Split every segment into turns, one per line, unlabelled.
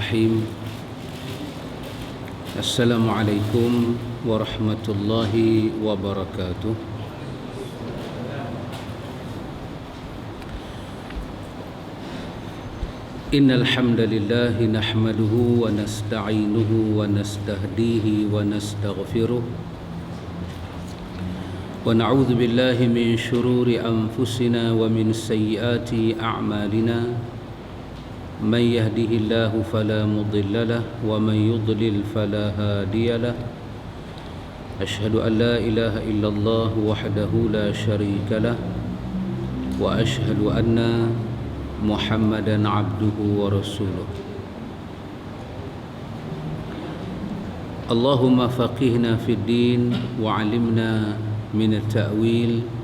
Bismillahirrahmanirrahim. Assalamualaikum warahmatullahi wabarakatuh. Innal hamdalillah nahmaduhu wa nasta'inuhu wa nastahdihi wa nastaghfiruh wa na'udzu billahi min shururi anfusina wa min sayyiati a'malina. من يهده الله فلا مضل له ومن يضلل فلا هادي له أشهد أن لا إله إلا الله وحده لا شريك له وأشهد أن محمدا عبده ورسوله اللهم فقهنا في الدين وعلمنا من التأويل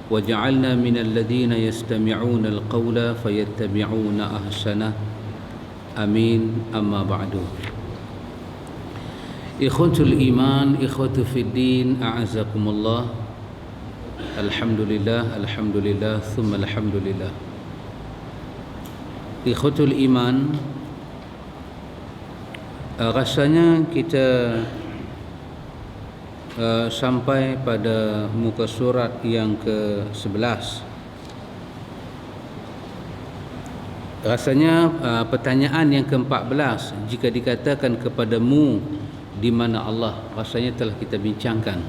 وجعلنا من الذين يستمعون القول فيتبعون أحسنه آمين. أما بعد، إخوة الإيمان إخوة في الدين أعزكم الله. الحمد لله ثم الحمد لله. إخوة الإيمان, rasanya kita sampai pada muka surat yang ke-11. Rasanya pertanyaan yang ke-14, jika dikatakan kepadamu di mana Allah, rasanya telah kita bincangkan.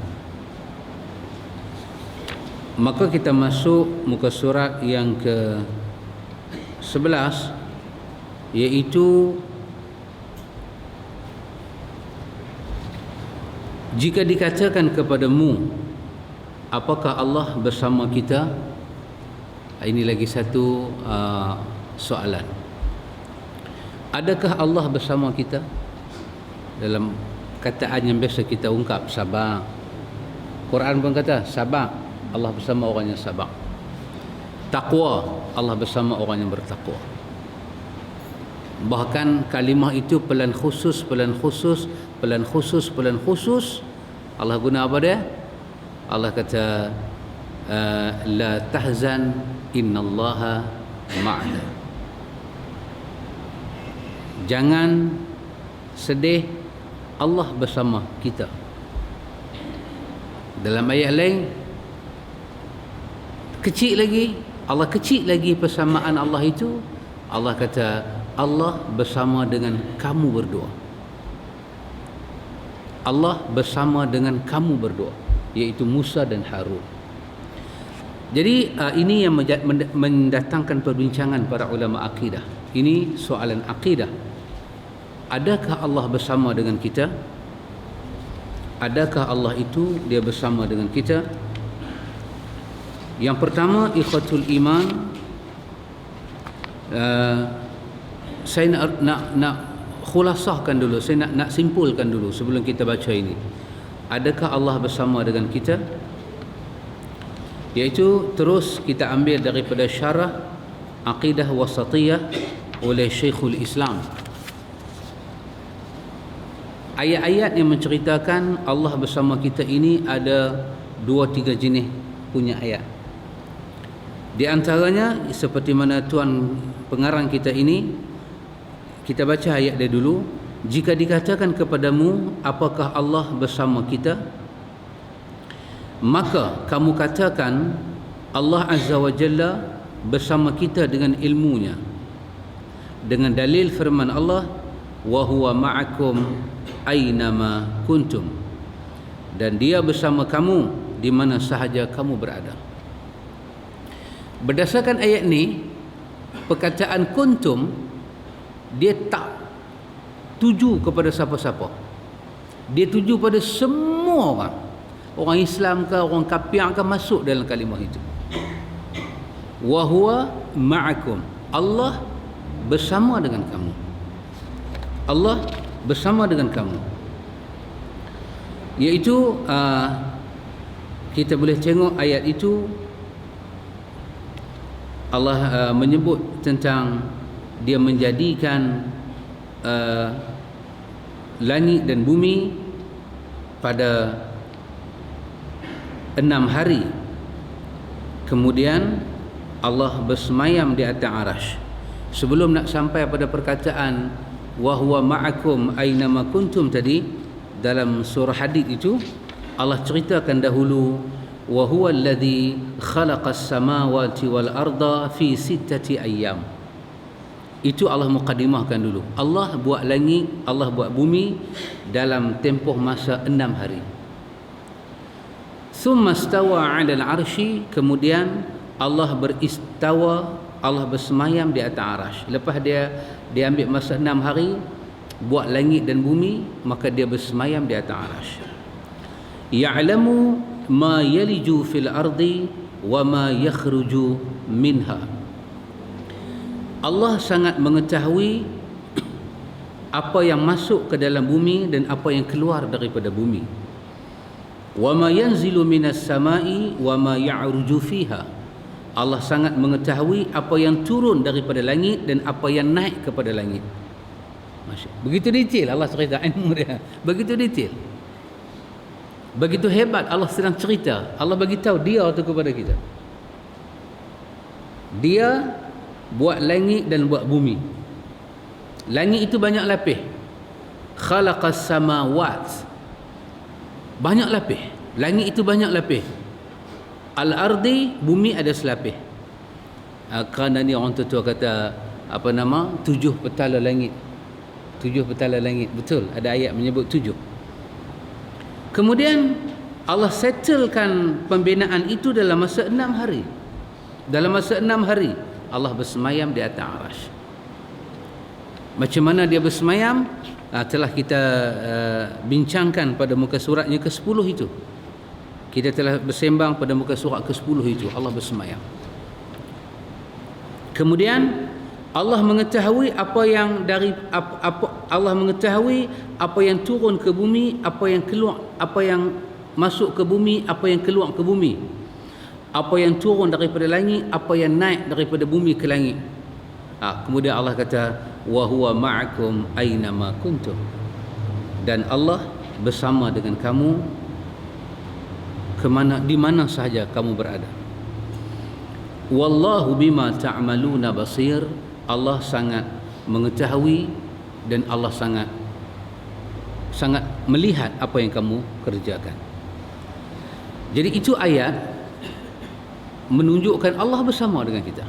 Maka kita masuk muka surat yang ke-11, iaitu jika dikatakan kepadamu, apakah Allah bersama kita? Ini lagi satu soalan. Adakah Allah bersama kita? Dalam kataan yang biasa kita ungkap, sabar. Quran pun kata sabar, Allah bersama orang yang sabar. Taqwa, Allah bersama orang yang bertakwa. Bahkan kalimah itu pelan khusus. Allah guna apa dia? Allah kata la tahzan innallaha ma'ana. Jangan sedih, Allah bersama kita. Dalam ayat lain Allah kecil lagi persamaan Allah itu. Allah kata Allah bersama dengan kamu berdua. Allah bersama dengan kamu berdua, iaitu Musa dan Harun. Jadi ini yang mendatangkan perbincangan para ulama akidah. Ini soalan akidah. Adakah Allah bersama dengan kita? Adakah Allah itu dia bersama dengan kita? Yang pertama, ikhwatul iman, saya nak khulasahkan dulu, saya nak simpulkan dulu sebelum kita baca ini. Adakah Allah bersama dengan kita? Iaitu terus kita ambil daripada syarah Aqidah Wasatiyah oleh Syekhul Islam. Ayat-ayat yang menceritakan Allah bersama kita ini ada 2-3 jenis punya ayat. Di antaranya seperti mana tuan pengarang kita ini, kita baca ayat dia dulu. Jika dikatakan kepadamu, apakah Allah bersama kita? Maka kamu katakan Allah Azza wa Jalla bersama kita dengan ilmunya, dengan dalil firman Allah, wa huwa ma'akum aynama kuntum, dan dia bersama kamu di mana sahaja kamu berada. Berdasarkan ayat ni, perkataan kuntum dia tak tuju kepada siapa-siapa. Dia tuju pada semua orang. Orang Islam ke, orang kafir ke, masuk dalam kalimah itu. Wa huwa ma'akum, Allah bersama dengan kamu. Allah bersama dengan kamu. Iaitu kita boleh tengok ayat itu, Allah menyebut tentang dia menjadikan langit dan bumi pada 6 hari. Kemudian Allah bersemayam di atas arasy. Sebelum nak sampai pada perkataan wa huwa ma'akum aynama kuntum tadi dalam surah Hadid itu Allah ceritakan dahulu wa huwa alladhi khalaqas samawati wal arda fi sittati ayyam. Itu Allah muqaddimahkan dulu. Allah buat langit, Allah buat bumi dalam tempoh masa 6 hari. Thumma stawa 'ala al-'arsy, kemudian Allah beristawa, Allah bersemayam di atas arasy. Lepas dia ambil masa 6 hari buat langit dan bumi, maka dia bersemayam di atas arasy. Ya'lamu ma yaliju fil ardi wa ma yakhruju minha. Allah sangat mengetahui apa yang masuk ke dalam bumi dan apa yang keluar daripada bumi. Wa ma yanzilu minas samai wa ma ya'ruju fiha. Allah sangat mengetahui apa yang turun daripada langit dan apa yang naik kepada langit. Begitu detail Allah cerita ilmu dia. Begitu detail. Begitu hebat Allah sedang cerita. Allah bagi tahu dia tu kepada kita. Dia buat langit dan buat bumi. Langit itu banyak lapis. Khalaqas samawat. Banyak lapis. Langit itu banyak lapis. Al-ardi, bumi ada selapis. Kerana ni orang tua kata 7 petala langit. 7 petala langit. Betul, ada ayat menyebut 7. Kemudian Allah settlekan pembinaan itu dalam masa 6 hari. Dalam masa 6 hari Allah bersemayam di atas arasy. Macam mana dia bersemayam? Telah kita bincangkan pada muka suratnya ke-10 itu. Kita telah bersembang pada muka surat ke-10 itu. Allah bersemayam. Kemudian Allah mengetahui apa yang Allah mengetahui apa yang turun ke bumi, apa yang keluar, apa yang masuk ke bumi, apa yang keluar ke bumi. Apa yang turun daripada langit, apa yang naik daripada bumi ke langit. Kemudian Allah kata wa huwa ma'akum aynama kuntum. Dan Allah bersama dengan kamu di mana sahaja kamu berada. Wallahu bima ta'maluna basir. Allah sangat mengetahui dan Allah sangat melihat apa yang kamu kerjakan. Jadi itu ayat menunjukkan Allah bersama dengan kita.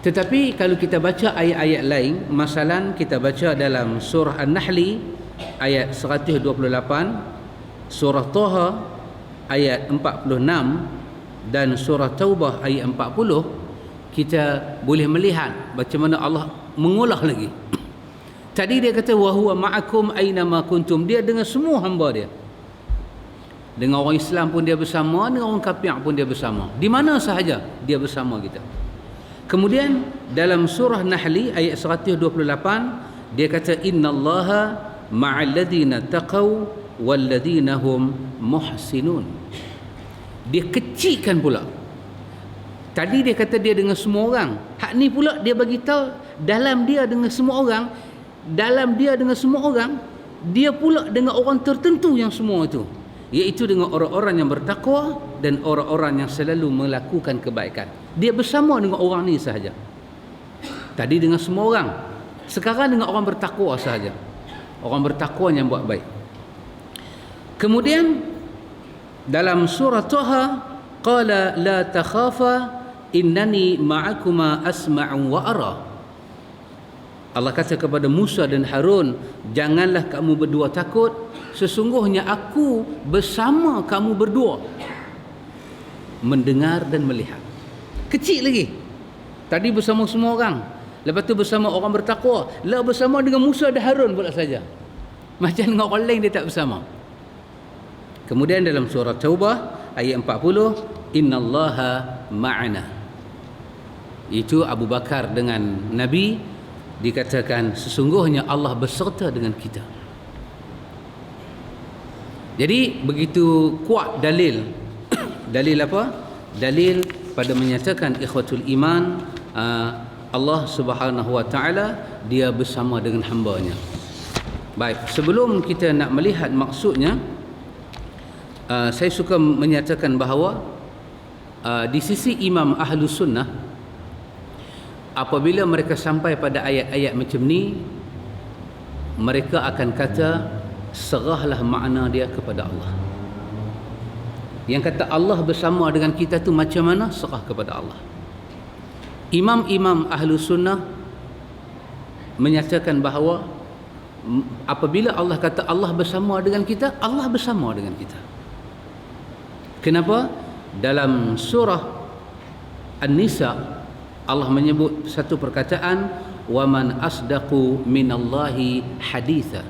Tetapi kalau kita baca ayat-ayat lain, masalan kita baca dalam surah An-Nahl ayat 128, surah Taha ayat 46 dan surah Taubah ayat 40, kita boleh melihat macam mana Allah mengolah lagi. Tadi dia kata wa huwa ma'akum aynama kuntum. Dia dengan semua hamba dia. Dengan orang Islam pun dia bersama, dengan orang kafir pun dia bersama. Di mana sahaja dia bersama kita. Kemudian dalam surah Nahl ayat 128 dia kata innallaha ma'al ladzina taqaw wal ladzina hum muhsinun. Dia kecilkan pula. Tadi dia kata dia dengan semua orang. Hak ni pula dia bagi tahu dalam dia dengan semua orang, dalam dia dengan semua orang, dia pula dengan orang tertentu yang semua itu, iaitu dengan orang-orang yang bertakwa dan orang-orang yang selalu melakukan kebaikan. Dia bersama dengan orang ni sahaja. Tadi dengan semua orang, sekarang dengan orang bertakwa sahaja. Orang bertakwa yang buat baik. Kemudian dalam surah Taha qala la takhafa innani ma'akuma asma'u wa ara. Allah kata kepada Musa dan Harun, janganlah kamu berdua takut, sesungguhnya aku bersama kamu berdua mendengar dan melihat. Kecil lagi. Tadi bersama semua orang, lepas tu bersama orang bertakwa, lah bersama dengan Musa dan Harun pula saja. Macam dengan orang lain dia tak bersama. Kemudian dalam surah Taubah ayat 40, innallaha ma'ana. Itu Abu Bakar dengan Nabi dikatakan sesungguhnya Allah beserta dengan kita. Jadi begitu kuat dalil. Dalil apa? Dalil pada menyatakan ikhwatul iman, Allah Subhanahu wa taala dia bersama dengan hamba-Nya. Baik, sebelum kita nak melihat maksudnya, saya suka menyatakan bahawa di sisi Imam Ahlus Sunnah, apabila mereka sampai pada ayat-ayat macam ni, mereka akan kata serahlah makna dia kepada Allah. Yang kata Allah bersama dengan kita tu macam mana? Serah kepada Allah. Imam-imam ahlu sunnah menyatakan bahawa apabila Allah kata Allah bersama dengan kita, Allah bersama dengan kita. Kenapa? Dalam surah An-Nisa Allah menyebut satu perkataan, wa man asdaqu minallahi haditha.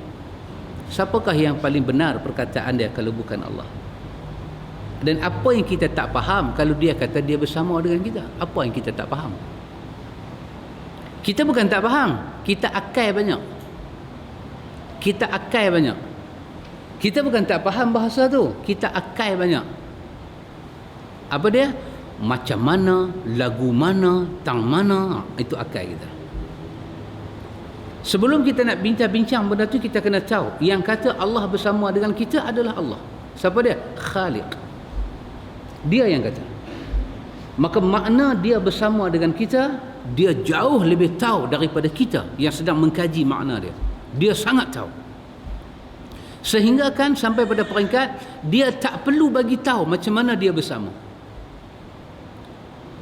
Siapakah yang paling benar perkataan dia kalau bukan Allah? Dan apa yang kita tak faham kalau dia kata dia bersama dengan kita? Apa yang kita tak faham? Kita bukan tak faham, kita akai banyak. Kita akai banyak. Kita bukan tak faham bahasa tu, kita akai banyak. Apa dia? Macam mana, lagu mana, tang mana, itu akai kita. Sebelum kita nak bincang-bincang benda tu, kita kena tahu yang kata Allah bersama dengan kita adalah Allah. Siapa dia? Khaliq. Dia yang kata. Maka makna dia bersama dengan kita, dia jauh lebih tahu daripada kita yang sedang mengkaji makna dia. Dia sangat tahu. Sehingga kan sampai pada peringkat dia tak perlu bagi tahu macam mana dia bersama.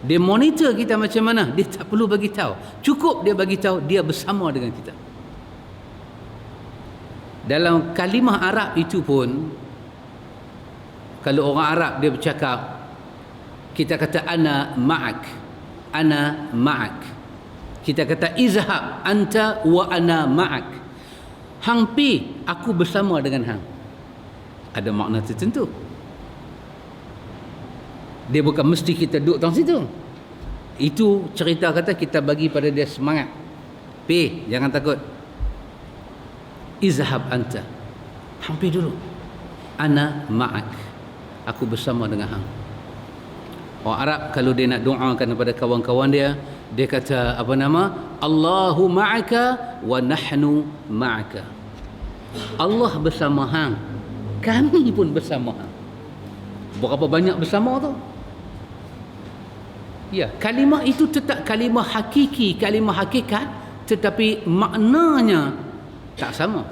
Dia monitor kita macam mana, dia tak perlu bagi tahu. Cukup dia bagi tahu dia bersama dengan kita. Dalam kalimah Arab itu pun, kalau orang Arab dia bercakap, kita kata ana ma'ak, ana ma'ak. Kita kata izhab anta wa ana ma'ak. Hang pi, aku bersama dengan hang. Ada makna tertentu. Dia bukan mesti kita duduk dalam situ. Itu cerita kata kita bagi pada dia semangat. Pi, jangan takut. Izhab anta. Hang pi dulu. Ana ma'ak. Aku bersama dengan hang. Orang Arab kalau dia nak doakan kepada kawan-kawan dia, dia kata apa nama? Allahu ma'aka wa nahnu ma'aka. Allah bersama hang, kami pun bersama hang. Berapa banyak bersama tu? Ya, kalimah itu tetap kalimah hakiki, kalimah hakikat, tetapi maknanya tak sama.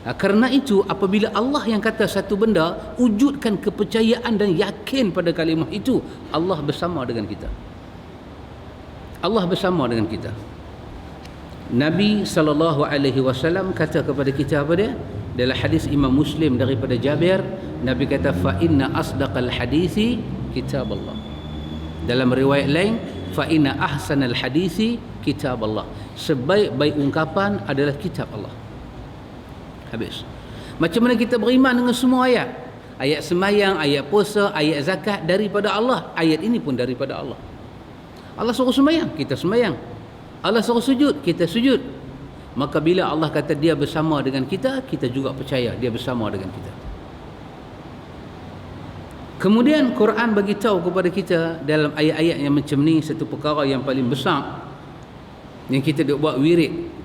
Kerana itu apabila Allah yang kata satu benda, wujudkan kepercayaan dan yakin pada kalimah itu, Allah bersama dengan kita. Allah bersama dengan kita. Nabi SAW kata kepada kita apa dia? Dalam hadis Imam Muslim daripada Jabir, Nabi kata fa inna asdaqal hadisi kitab Allah. Dalam riwayat lain, fa inna ahsanal hadisi kitab Allah. Sebaik-baik ungkapan adalah kitab Allah. Habis. Macam mana kita beriman dengan semua ayat? Ayat semayang, ayat puasa, ayat zakat daripada Allah. Ayat ini pun daripada Allah. Allah suruh semayang, kita semayang. Allah suruh sujud, kita sujud. Maka bila Allah kata dia bersama dengan kita, kita juga percaya dia bersama dengan kita. Kemudian Quran bagi tahu kepada kita dalam ayat-ayat yang macam ni, satu perkara yang paling besar yang kita duk buat wirid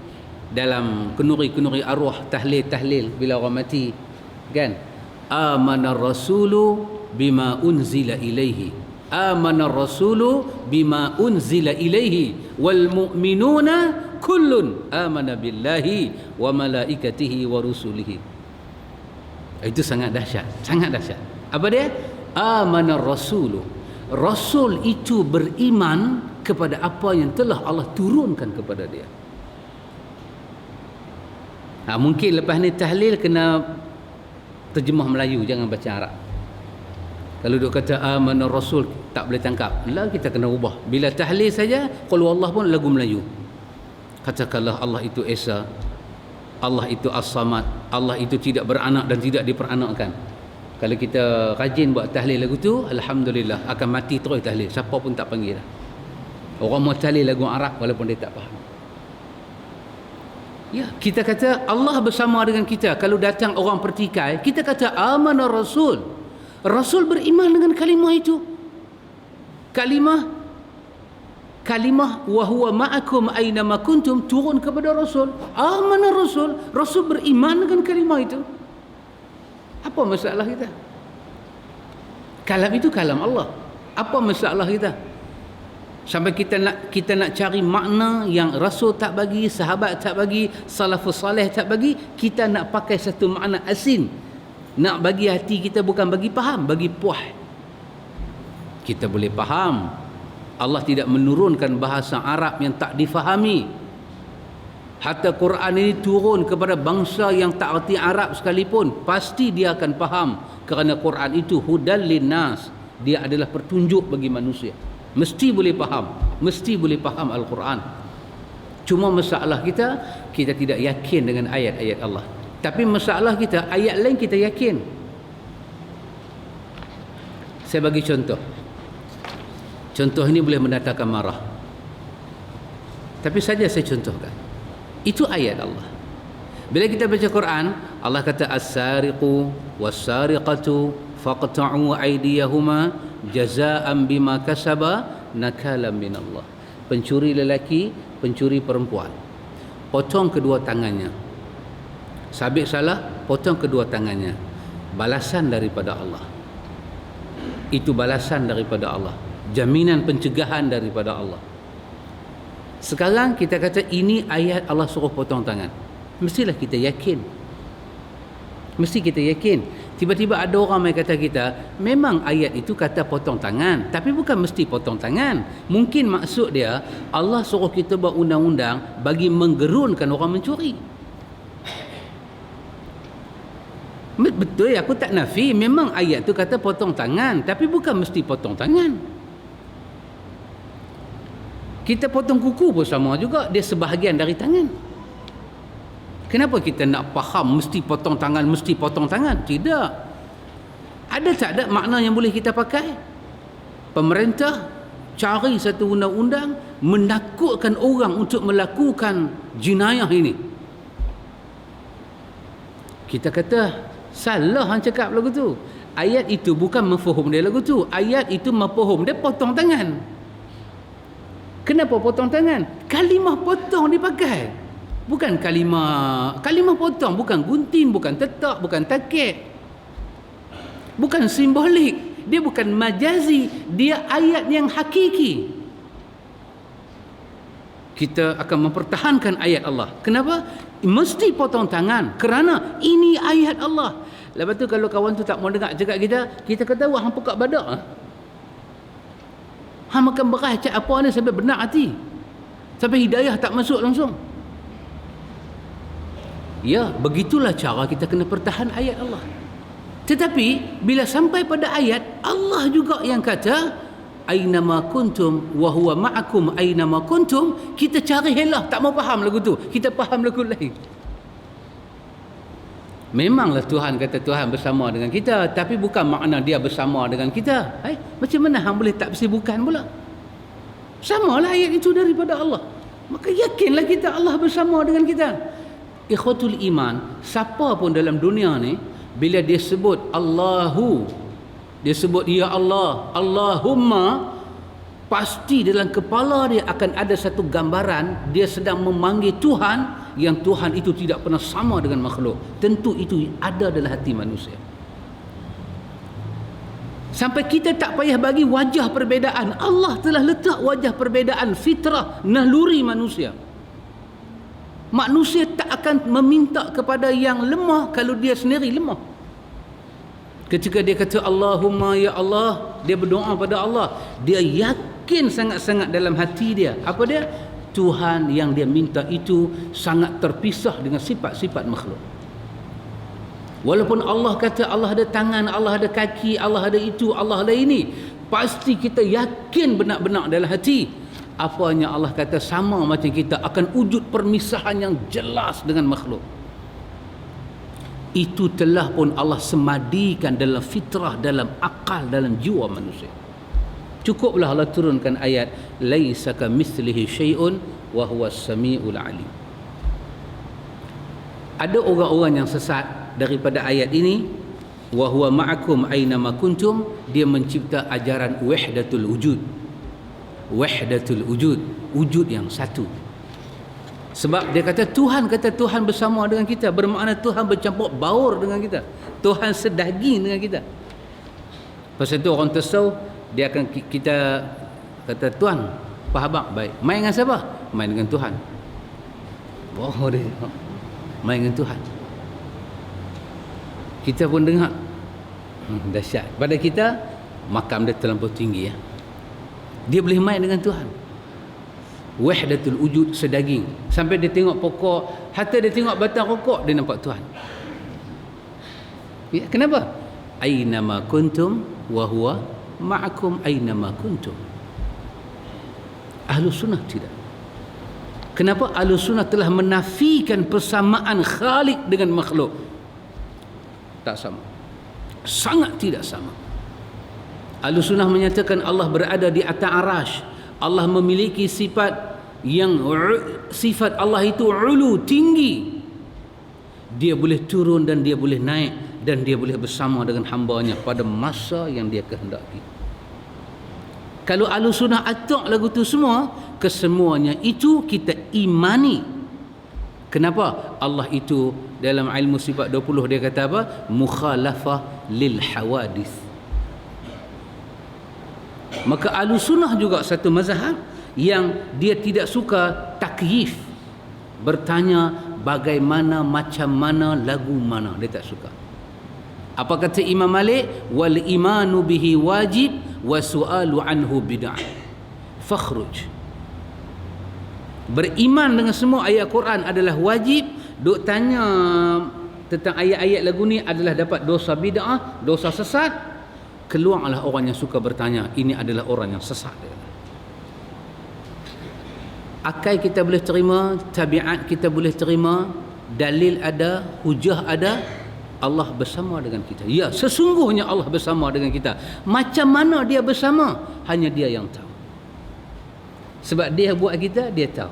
dalam kenuri-kenuri arwah, tahlil-tahlil bila orang mati, kan? Amanar rasulu bima unzila ilaihi. Amanar rasulu bima unzila ilaihi wal mu'minuna kullun amana billahi wa malaikatihi wa rusulihi. Itu sangat dahsyat, sangat dahsyat. Apa dia? Amanar rasulu. Rasul itu beriman kepada apa yang telah Allah turunkan kepada dia. Mungkin lepas ni tahlil kena terjemah Melayu, jangan baca Arab. Kalau duk kata amanar rasul tak boleh tangkap. Lah kita kena ubah. Bila tahlil saja, qul Allah pun lagu Melayu. Katakanlah Allah itu Esa, Allah itu As-Samad, Allah itu tidak beranak dan tidak diperanakkan. Kalau kita rajin buat tahlil lagu tu, alhamdulillah akan mati terus tahlil. Siapa pun tak panggil dah. Orang mau tahlil lagu Arab walaupun dia tak faham. Ya, kita kata Allah bersama dengan kita. Kalau datang orang pertikai, kita kata amanar rasul. Rasul beriman dengan kalimah itu. Kalimah wa huwa ma'akum aina ma kuntum turun kepada Rasul. Amanar Rasul. Rasul beriman dengan kalimah itu. Apa masalah kita? Kalam itu kalam Allah. Apa masalah kita? Sampai kita nak cari makna yang Rasul tak bagi, sahabat tak bagi, salafus salih tak bagi, kita nak pakai satu makna asin. Nak bagi hati kita, bukan bagi faham, bagi puas. Kita boleh faham Allah tidak menurunkan bahasa Arab yang tak difahami. Hatta Quran ini turun kepada bangsa yang tak erti Arab sekalipun, pasti dia akan faham, kerana Quran itu hudal linnas, dia adalah petunjuk bagi manusia. Mesti boleh faham Al-Quran. Cuma masalah kita tidak yakin dengan ayat-ayat Allah. Tapi masalah kita, ayat lain kita yakin. Saya bagi contoh. Contoh ini boleh mendatangkan marah, tapi saja saya contohkan. Itu ayat Allah. Bila kita baca Quran, Allah kata as-sariqu was-sariqatu faqta'u aydiyahuma jazaa'an bima kasaba nakalan min Allah. Pencuri lelaki, pencuri perempuan, potong kedua tangannya. Sabit salah, potong kedua tangannya. Balasan daripada Allah. Itu balasan daripada Allah. Jaminan pencegahan daripada Allah. Sekarang kita kata ini ayat Allah suruh potong tangan. Mestilah kita yakin. Mesti kita yakin. Tiba-tiba ada orang yang kata kita, memang ayat itu kata potong tangan, tapi bukan mesti potong tangan. Mungkin maksud dia, Allah suruh kita buat undang-undang bagi menggerunkan orang mencuri. Betul, aku tak nafi, memang ayat tu kata potong tangan, tapi bukan mesti potong tangan. Kita potong kuku pun sama juga, dia sebahagian dari tangan. Kenapa kita nak faham mesti potong tangan, mesti potong tangan? Tidak. Ada tak ada makna yang boleh kita pakai? Pemerintah cari satu undang-undang menakutkan orang untuk melakukan jenayah ini. Kita kata salah hang cakap lagu tu. Ayat itu bukan mafhum dia lagu tu. Ayat itu mafhum dia potong tangan. Kenapa potong tangan? Kalimah potong dipakai. Bukan kalimah potong, bukan gunting, bukan tetak, bukan takik. Bukan simbolik, dia bukan majazi, dia ayat yang hakiki. Kita akan mempertahankan ayat Allah. Kenapa? Mesti potong tangan, kerana ini ayat Allah. Lepas tu kalau kawan tu tak mau dengar cakap kita kata wah hang pekak badak ah. Hang makan beras cak apa ni sampai benar hati, sampai hidayah tak masuk langsung. Ya, begitulah cara kita kena pertahan ayat Allah. Tetapi bila sampai pada ayat, Allah juga yang kata ainama kuntum wa huwa ma'akum ainama kuntum, kita cari helah, tak mau faham lagu tu, kita faham lagu lain. Memanglah Tuhan kata Tuhan bersama dengan kita, tapi bukan makna dia bersama dengan kita. Macam mana hang boleh tak bukan pula? Samalah ayat itu daripada Allah. Maka yakinlah kita Allah bersama dengan kita. Ikhwatul iman, siapa pun dalam dunia ni, bila dia sebut Allahu, dia sebut ya Allah, Allahumma, pasti dalam kepala dia akan ada satu gambaran dia sedang memanggil Tuhan, yang Tuhan itu tidak pernah sama dengan makhluk. Tentu itu ada dalam hati manusia. Sampai kita tak payah bagi wajah perbezaan. Allah telah letak wajah perbezaan fitrah naluri manusia. Manusia tak akan meminta kepada yang lemah kalau dia sendiri lemah. Ketika dia kata Allahumma ya Allah, dia berdoa pada Allah, dia yakin sangat-sangat dalam hati dia. Apa dia? Tuhan yang dia minta itu sangat terpisah dengan sifat-sifat makhluk. Walaupun Allah kata Allah ada tangan, Allah ada kaki, Allah ada itu, Allah ada ini, pasti kita yakin benar-benar dalam hati apanya Allah kata sama macam kita, akan wujud permisahan yang jelas dengan makhluk. Itu telah pun Allah semadikan dalam fitrah, dalam akal, dalam jiwa manusia. Cukuplah Allah turunkan ayat laisa kamitslihi syai'un wa huwas samiul alim. Ada orang-orang yang sesat daripada ayat ini, wa huwa ma'akum aina ma kuntum, dia mencipta ajaran wahdatul wujud. Wahdatul wujud, wujud yang satu. Sebab dia kata Tuhan bersama dengan kita, bermakna Tuhan bercampur baur dengan kita, Tuhan sedaging dengan kita. Pasal tu orang tasawuf dia akan kita kata Tuhan Faham tak? Baik. Main dengan siapa? Main dengan Tuhan. Oh dia. Main dengan Tuhan. Kita pun dengar. Dahsyat. Pada kita, makam dia terlampau tinggi ya. Dia boleh main dengan Tuhan. Wahdatul wujud sedaging. Sampai dia tengok pokok, hatta dia tengok batang rokok, dia nampak Tuhan. Ya, kenapa? Ainama kuntum wa huwa ma'akum ainama kuntum. Ahlus sunnah tidak. Kenapa? Ahlus sunnah telah menafikan persamaan Khaliq dengan makhluk. Tak sama. Sangat tidak sama. Ahlus sunnah menyatakan Allah berada di atas arasy. Allah memiliki sifat yang sifat Allah itu ulu, tinggi. Dia boleh turun dan dia boleh naik dan dia boleh bersama dengan hamba-Nya pada masa yang dia kehendaki. Kalau Ahlus Sunnah atok lagu tu semua, kesemuanya itu kita imani. Kenapa? Allah itu dalam ilmu sifat 20 dia kata apa? Mukhalafah lil hawadith. Maka Ahlus Sunnah juga satu mazhab yang dia tidak suka takyif. Bertanya bagaimana, macam mana, lagu mana, dia tak suka. Apa kata Imam Malik? Wal imanu bihi wajib wa su'alu anhu bid'ah. Fakhruj. Beriman dengan semua ayat Quran adalah wajib. Duk tanya tentang ayat-ayat lagu ni adalah dapat dosa bid'ah, dosa sesat. Keluarlah orang yang suka bertanya. Ini adalah orang yang sesat. Akal kita boleh terima, tabiat kita boleh terima, dalil ada, hujah ada. Allah bersama dengan kita. Ya, sesungguhnya Allah bersama dengan kita. Macam mana dia bersama? Hanya dia yang tahu. Sebab dia buat kita, dia tahu.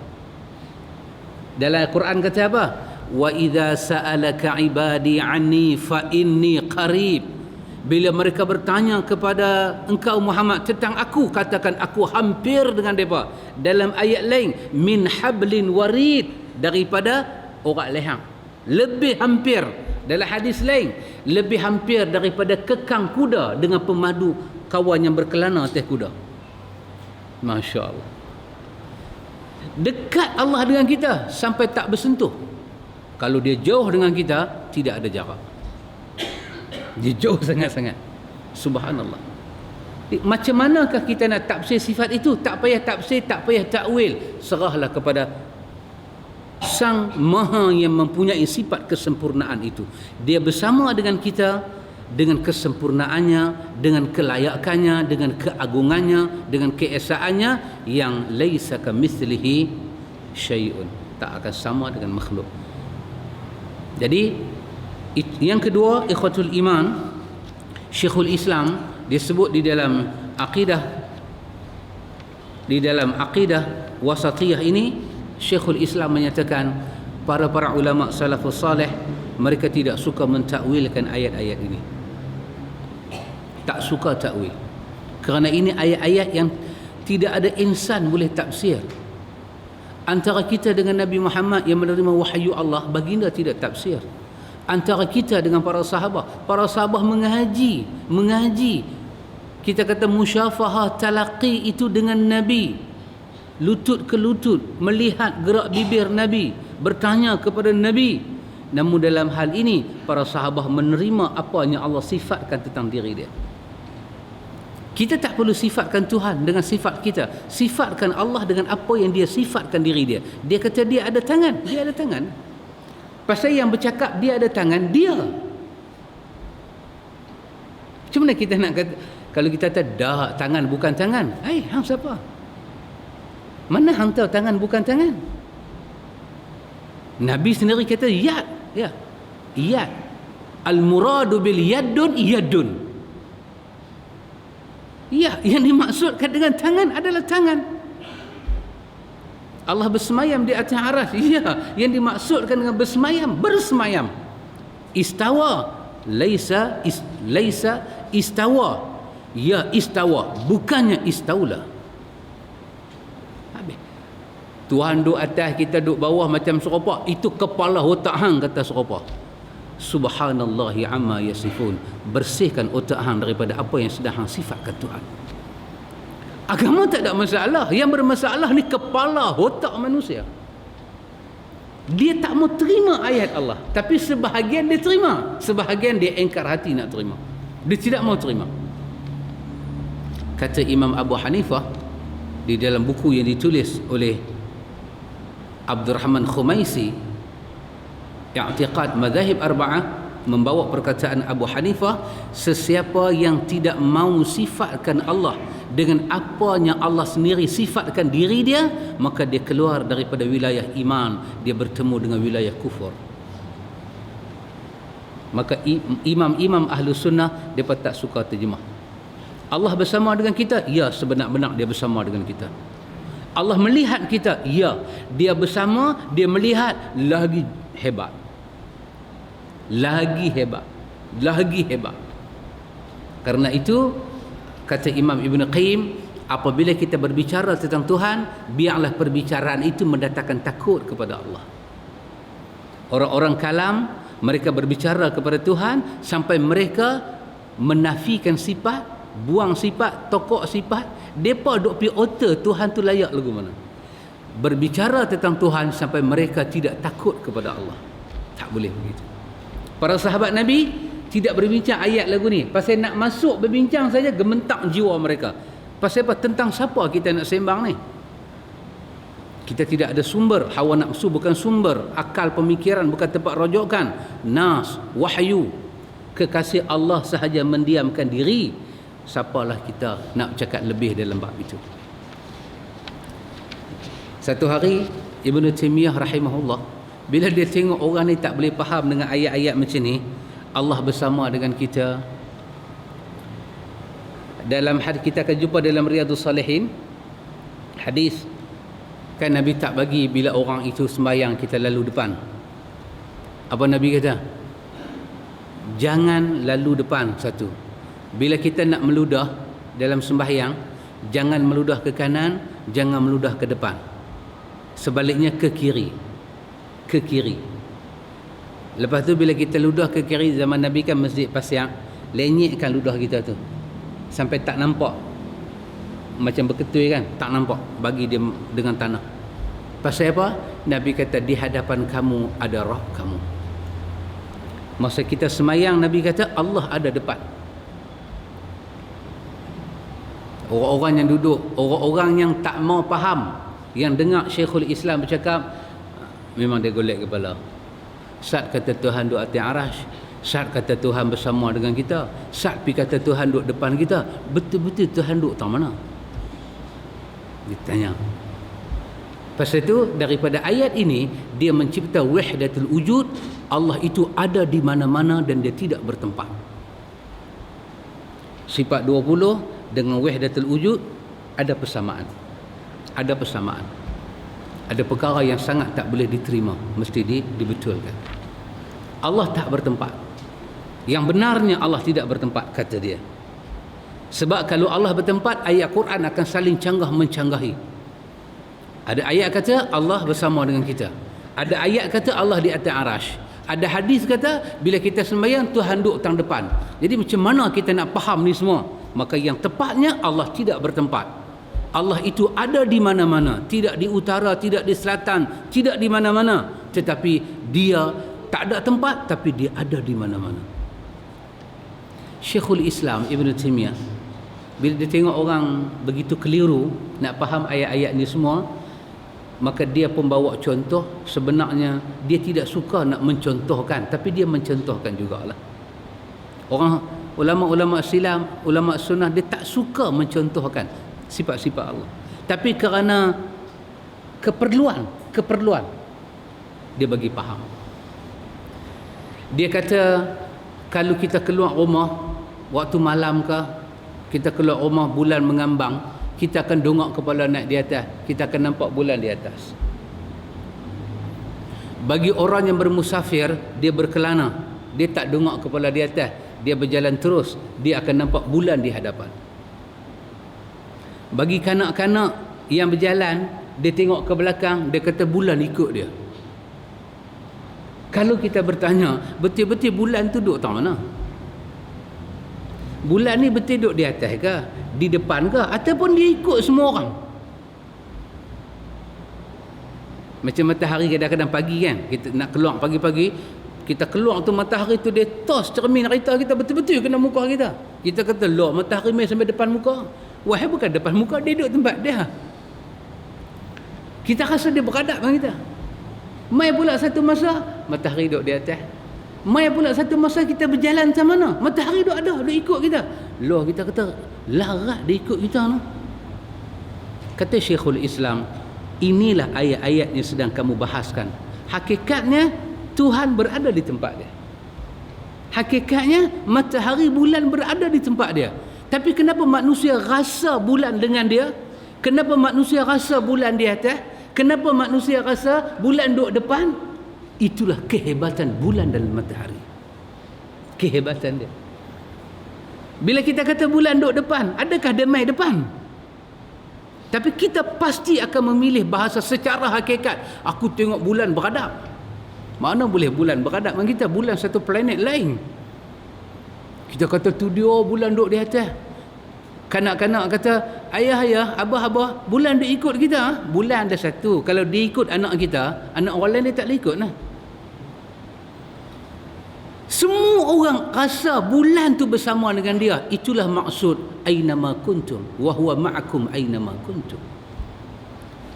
Dalam Al-Quran kata apa? Wa idza sa'alaka ibadi anni fa inni qarib. Bila mereka bertanya kepada engkau Muhammad tentang aku, katakan aku hampir dengan mereka. Dalam ayat lain, min hablin warid, daripada urat lehang. Lebih hampir. Dalam hadis lain, lebih hampir daripada kekang kuda dengan pemadu kawan yang berkelana atas kuda. Masya Allah. Dekat Allah dengan kita sampai tak bersentuh. Kalau dia jauh dengan kita, tidak ada jarak. Dia jauh sangat-sangat. Subhanallah. Macam manakah kita nak tafsir sifat itu? Tak payah tafsir, tak payah takwil. Serahlah kepada Sang Maha yang mempunyai sifat kesempurnaan itu. Dia bersama dengan kita dengan kesempurnaannya, dengan kelayakannya, dengan keagungannya, dengan keesaannya yang laisa kamitslihi syai'un. Tak akan sama dengan makhluk. Jadi yang kedua, ikhwatul iman, Syekhul Islam dia sebut di dalam akidah wasatiyah ini, Syekhul Islam menyatakan para ulama salafus salih mereka tidak suka mentakwilkan ayat-ayat ini. Tak suka takwil. Kerana ini ayat-ayat yang tidak ada insan boleh tafsir. Antara kita dengan Nabi Muhammad yang menerima wahyu Allah, baginda tidak tafsir. Antara kita dengan para sahabat mengaji. Kita kata musyafahah talaqi itu dengan Nabi. Lutut ke lutut, melihat gerak bibir Nabi, bertanya kepada Nabi. Namun dalam hal ini para sahabat menerima apa yang Allah sifatkan tentang diri dia. Kita tak perlu sifatkan Tuhan dengan sifat kita. Sifatkan Allah dengan apa yang dia sifatkan diri dia. Dia kata dia ada tangan, dia ada tangan. Pasal yang bercakap dia ada tangan, dia. Macam mana kita nak kata, kalau kita kata dah tangan bukan tangan, hang siapa? Mana hang tahu tangan bukan tangan? Nabi sendiri kata yad, ya. Yad. Al-muradu bil yadun yadun. Ya, yang dimaksudkan dengan tangan adalah tangan. Allah bersemayam di atas arasy. Ya, yang dimaksudkan dengan bersemayam. Istawa laisa istawa. Ya, istawa, bukannya istaula. Tuhan duduk atas, kita duduk bawah macam serupa. Itu kepala otak hang kata serupa. Subhanallahi amma yasifun. Bersihkan otak hang daripada apa yang sedang hang sifatkan Tuhan. Agama tak ada masalah. Yang bermasalah ni kepala otak manusia. Dia tak mau terima ayat Allah, tapi sebahagian dia terima, sebahagian dia engkar hati nak terima. Dia tidak mau terima. Kata Imam Abu Hanifah di dalam buku yang ditulis oleh Abdurrahman Khumaisi, I'tiqad Madzahib Arba'ah, membawa perkataan Abu Hanifah, sesiapa yang tidak mau sifatkan Allah dengan apa yang Allah sendiri sifatkan diri dia, maka dia keluar daripada wilayah iman, dia bertemu dengan wilayah kufur. Maka imam-imam ahlu sunnah mereka tak suka terjemah Allah bersama dengan kita. Ya, sebenar-benar dia bersama dengan kita. Allah melihat kita. Ya, dia bersama, dia melihat. Lagi hebat, lagi hebat, lagi hebat. Karena itu kata Imam Ibn Qayyim, apabila kita berbicara tentang Tuhan, biarlah perbicaraan itu mendatangkan takut kepada Allah. Orang-orang kalam, mereka berbicara kepada Tuhan sampai mereka menafikan sifat, buang sifat, tokok sifat. Mereka duk pergi otak Tuhan tu layak lagu mana. Berbicara tentang Tuhan sampai mereka tidak takut kepada Allah. Tak boleh begitu. Para sahabat Nabi tidak berbincang ayat lagu ni. Pasal nak masuk berbincang saja gementak jiwa mereka. Pasal apa? Tentang siapa kita nak sembang ni? Kita tidak ada sumber. Hawa nafsu bukan sumber. Akal pemikiran bukan tempat rojokan. Nas, wahyu, kekasih Allah sahaja mendiamkan diri. Siapalah kita nak cakap lebih dalam bab itu. Satu hari Ibn Taymiyah rahimahullah, bila dia tengok orang ni tak boleh faham dengan ayat-ayat macam ni, Allah bersama dengan kita. Dalam hadis kita akan jumpa dalam Riyadhus Salihin, hadis kan Nabi tak bagi bila orang itu sembahyang kita lalu depan. Apa Nabi kata? Jangan lalu depan. Satu, bila kita nak meludah dalam sembahyang, jangan meludah ke kanan, jangan meludah ke depan. Sebaliknya ke kiri. Ke kiri. Lepas tu bila kita ludah ke kiri, zaman Nabi kan masjid pasir, lenyekkan ludah kita tu sampai tak nampak, macam berketui kan, tak nampak, bagi dia dengan tanah. Pasal apa? Nabi kata di hadapan kamu ada roh kamu. Masa kita semayang, Nabi kata Allah ada depan. Orang-orang yang duduk, orang-orang yang tak mau faham, yang dengar Syekhul Islam bercakap, memang dia golek kepala. Saat kata Tuhan duduk atas arash, saat kata Tuhan bersama dengan kita, saat pi kata Tuhan duduk depan kita, betul-betul Tuhan duduk tang mana? Ditanya. Pasal itu daripada ayat ini dia mencipta wahdatul wujud. Allah itu ada di mana-mana dan dia tidak bertempat. Sifat 20 dengan wahdatul wujud ada persamaan. Ada persamaan. Ada perkara yang sangat tak boleh diterima, mesti dibetulkan. Allah tak bertempat. Yang benarnya Allah tidak bertempat, kata dia. Sebab kalau Allah bertempat, ayat Quran akan saling canggah mencanggahi. Ada ayat kata Allah bersama dengan kita. Ada ayat kata Allah di atas arash. Ada hadis kata bila kita sembahyang Tuhan duduk tang depan. Jadi macam mana kita nak faham ni semua? Maka yang tepatnya Allah tidak bertempat. Allah itu ada di mana-mana, tidak di utara, tidak di selatan, tidak di mana-mana, tetapi dia tak ada tempat, tapi dia ada di mana-mana. Syekhul Islam Ibn Taymiyah, bila dia tengok orang begitu keliru nak faham ayat-ayat ni semua, maka dia pun bawa contoh. Sebenarnya dia tidak suka nak mencontohkan, tapi dia mencontohkan jugalah. Orang ulama-ulama Islam, ulama sunnah, dia tak suka mencontohkan sifat-sifat Allah, tapi kerana keperluan dia bagi faham. Dia kata kalau kita keluar rumah waktu malam ke, kita keluar rumah bulan mengambang, kita akan dongak kepala naik di atas, kita akan nampak bulan di atas. Bagi orang yang bermusafir, dia berkelana, dia tak dongak kepala di atas, dia berjalan terus, dia akan nampak bulan di hadapan. Bagi kanak-kanak yang berjalan, dia tengok ke belakang, dia kata bulan ikut dia. Kalau kita bertanya, betul-betul bulan tu duduk tak mana? Bulan ni betul duduk di atas ke, di depan ke, ataupun dia ikut semua orang? Macam matahari kadang-kadang pagi kan, kita nak keluar pagi-pagi, kita keluar tu matahari tu dia tos cermin kereta kita betul-betul kena muka kita. Kita kata, loh, matahari main sampai depan muka. Wahai, bukan depan muka, dia duduk tempat dia. Kita rasa dia beradab dengan kita. Mai pula satu masa matahari duduk di atas. Mai pula satu masa kita berjalan macam mana, matahari duduk ada, duduk ikut kita. Loh, kita kata larat dia ikut kita no. Kata Syekhul Islam, inilah ayat-ayat yang sedang kamu bahaskan. Hakikatnya Tuhan berada di tempat dia. Hakikatnya matahari bulan berada di tempat dia. Tapi kenapa manusia rasa bulan dengan dia? Kenapa manusia rasa bulan di atas? Kenapa manusia rasa bulan duduk depan? Itulah kehebatan bulan dan matahari. Kehebatan dia. Bila kita kata bulan duduk depan, adakah dia mai depan? Tapi kita pasti akan memilih bahasa secara hakikat. Aku tengok bulan beradab. Mana boleh bulan beradab dengan kita? Bulan satu planet lain. Kita kata tu dia bulan duduk di atas. Kanak-kanak kata, ayah, abah, bulan dia ikut kita. Bulan ada satu. Kalau dia ikut anak kita, anak orang lain dia tak boleh ikut lah. Semua orang rasa bulan tu bersama dengan dia. Itulah maksud aynama kuntum wa huwa ma'akum aynama kuntum.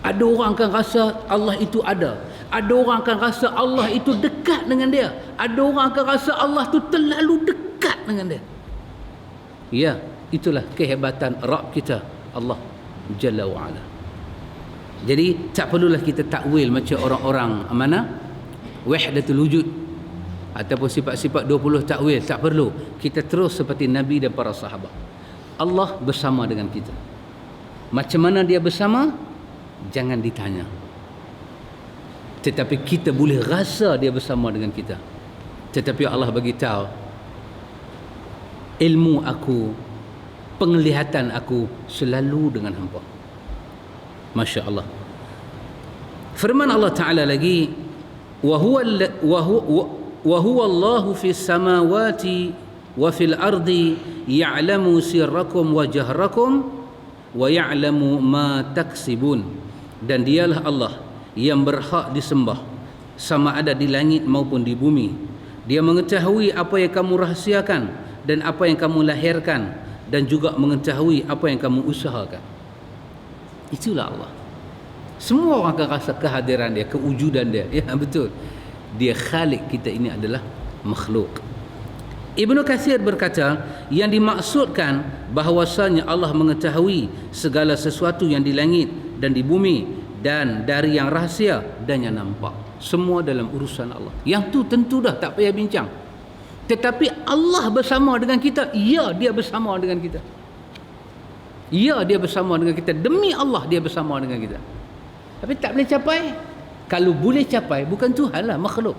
Ada orang akan rasa Allah itu ada. Ada orang akan rasa Allah itu dekat dengan dia. Ada orang akan rasa Allah itu terlalu dekat dengan dia. Ya, itulah kehebatan Rabb kita, Allah Jalla wa'ala. Jadi tak perlulah kita takwil macam orang-orang mana wahdatul wujud ataupun sifat-sifat 20 takwil. Tak perlu. Kita terus seperti Nabi dan para sahabat. Allah bersama dengan kita. Macam mana dia bersama? Jangan ditanya. Tetapi kita boleh rasa dia bersama dengan kita. Tetapi Allah bagi tahu, ilmu aku, penglihatan aku selalu dengan hamba. Masya Allah. Firman Allah Ta'ala lagi, wa huwa Allahu fis samawati wa fil ardi ya'lamu sirrakum wa jahrakum wa ya'lamu ma taksibun. Dan dialah Allah yang berhak disembah, sama ada di langit maupun di bumi. Dia mengetahui apa yang kamu rahsiakan dan apa yang kamu lahirkan, dan juga mengetahui apa yang kamu usahakan. Itulah Allah. Semua orang akan rasa kehadiran dia, kewujudan dia. Ya, betul. Dia Khalik, kita ini adalah makhluk. Ibnu Katsir berkata, yang dimaksudkan bahawasanya Allah mengetahui segala sesuatu yang di langit dan di bumi, dan dari yang rahsia dan yang nampak. Semua dalam urusan Allah. Yang tu tentu dah tak payah bincang. Tetapi Allah bersama dengan kita. Ya, dia bersama dengan kita. Ya, dia bersama dengan kita. Demi Allah, dia bersama dengan kita. Tapi tak boleh capai. Kalau boleh capai, bukan Tuhan lah, makhluk.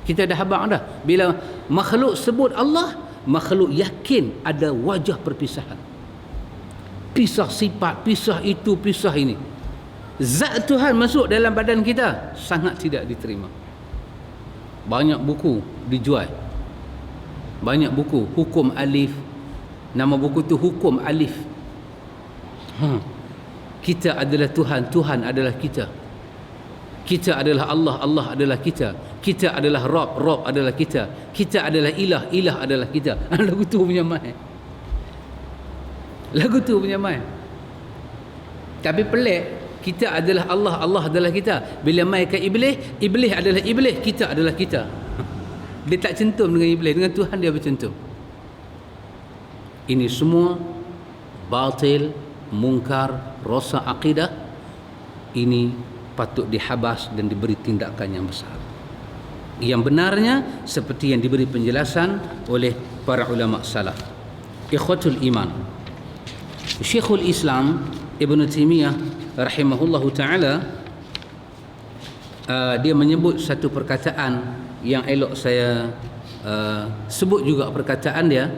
Kita dah habaq dah. Bila makhluk sebut Allah, makhluk yakin ada wajah perpisahan. Pisah sifat, pisah itu, pisah ini. Zat Tuhan masuk dalam badan kita, sangat tidak diterima. Banyak buku dijual. Banyak buku, hukum alif. Nama buku tu hukum alif. Kita adalah Tuhan, Tuhan adalah kita. Kita adalah Allah, Allah adalah kita. Kita adalah Rabb, Rabb adalah kita. Kita adalah Ilah, Ilah adalah kita. Lagu tu punya mai. Lagu tu punya mai. Tapi pelik, kita adalah Allah, Allah adalah kita. Bila mai ke Iblis, Iblis adalah Iblis, kita adalah kita. Dia tak centum dengan Iblis, dengan Tuhan dia bercentum. Ini semua batil, mungkar, rosak akidah. Ini patut dihabas dan diberi tindakan yang besar. Yang benarnya seperti yang diberi penjelasan oleh para ulama salaf. Ikhwatul iman, Syekhul Islam Ibn Taimiyah rahimahullahu ta'ala, dia menyebut satu perkataan yang elok saya sebut juga perkataan dia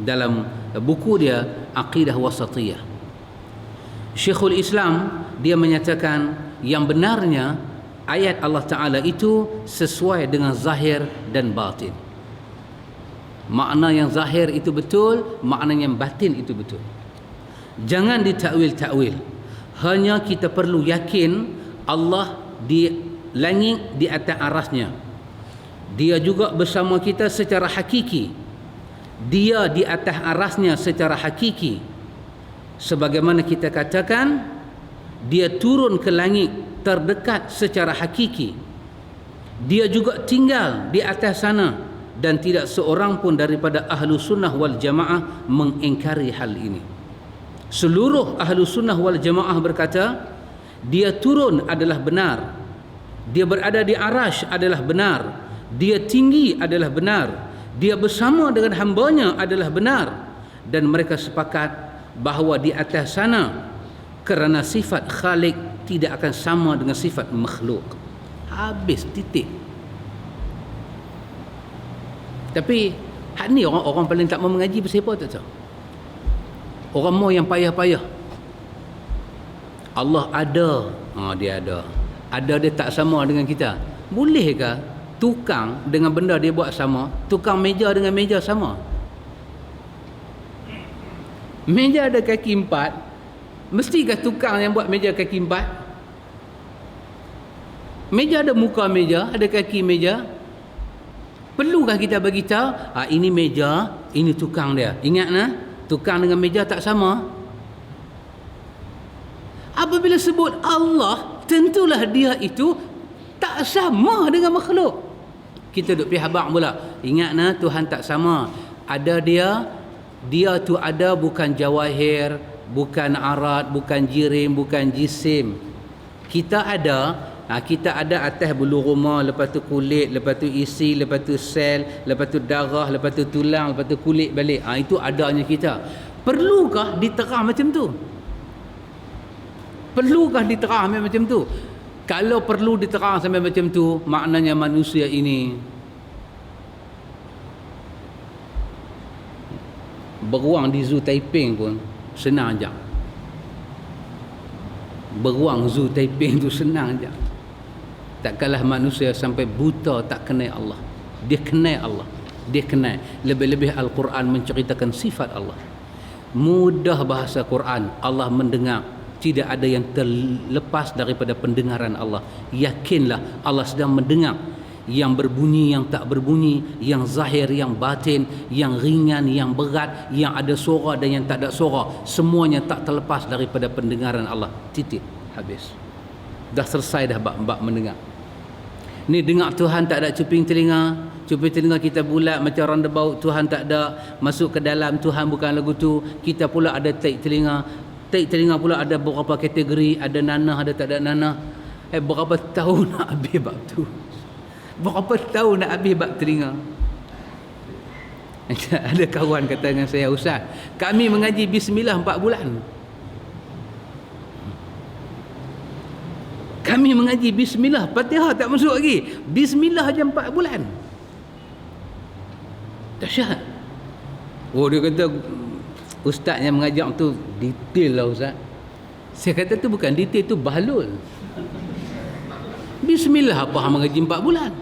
dalam buku dia Aqidah Wasatiyah. Syekhul Islam dia menyatakan yang benarnya ayat Allah Ta'ala itu sesuai dengan zahir dan batin. Makna yang zahir itu betul, makna yang batin itu betul. Jangan ditakwil-takwil. Hanya kita perlu yakin Allah di langit di atas arasnya. Dia juga bersama kita secara hakiki. Dia di atas arasnya secara hakiki. Sebagaimana kita katakan, dia turun ke langit terdekat secara hakiki. Dia juga tinggal di atas sana. Dan tidak seorang pun daripada ahlu sunnah wal jamaah mengingkari hal ini. Seluruh ahlu sunnah wal jamaah berkata, dia turun adalah benar, dia berada di arash adalah benar, dia tinggi adalah benar, dia bersama dengan hambanya adalah benar. Dan mereka sepakat bahawa di atas sana, kerana sifat Khalik tidak akan sama dengan sifat makhluk. Habis, titik. Tapi hak ni orang paling tak mau mengaji pasal apa tak tahu. Orang mau yang payah-payah. Allah ada. Dia ada. Ada dia tak sama dengan kita. Bolehkah tukang dengan benda dia buat sama, tukang meja dengan meja sama? Meja ada kaki 4, mestikah tukang yang buat meja kaki 4? Meja ada muka meja, ada kaki meja. Perlukah kita bagi tahu, ini meja, ini tukang dia. Ingat tukang dengan meja tak sama. Apabila sebut Allah, tentulah dia itu tak sama dengan makhluk. Kita duk pergi habaq pula. Ingat Tuhan tak sama. Ada dia tu ada bukan jawahir, bukan arat, bukan jirim, bukan jisim. Kita ada atas bulu roma, lepas tu kulit, lepas tu isi, lepas tu sel, lepas tu darah, lepas tu tulang, lepas tu kulit balik. Itu adanya kita. Perlukah diterang macam tu? Perlukah diterang macam tu? Kalau perlu diterang sampai macam tu, maknanya manusia ini beruang di Zoo Taiping pun senang je. Beruang Zoo Taiping tu senang je. Takkanlah manusia sampai buta tak kenal Allah. Dia kenal Allah. Dia kenal. Lebih-lebih Al-Quran menceritakan sifat Allah. Mudah bahasa Quran. Allah mendengar. Tidak ada yang terlepas daripada pendengaran Allah. Yakinlah Allah sedang mendengar. Yang berbunyi, yang tak berbunyi, yang zahir, yang batin, yang ringan, yang berat, yang ada suara dan yang tak ada suara. Semuanya tak terlepas daripada pendengaran Allah. Titik. Habis. Dah selesai dah bab mendengar. Ni dengar Tuhan tak ada cuping telinga. Cuping telinga kita bulat macam roundabout. Tuhan tak ada. Masuk ke dalam Tuhan bukan lagu tu. Kita pula ada taik telinga. Taik telinga pula ada beberapa kategori. Ada nanah, ada tak ada nanah. Berapa tahun nak habis bab tu? Berapa tahun nak habis bab telinga? Ada kawan kata dengan saya, Ustaz, kami mengaji Bismillah 4 bulan. Kami mengaji Bismillah, Fatihah tak masuk lagi. Bismillah aja 4 bulan. Dahsyat. Dia kata, Ustaz yang mengajar tu detail lah Ustaz. Saya kata tu bukan detail, tu bahlul. Bismillah apa mengaji 4 bulan?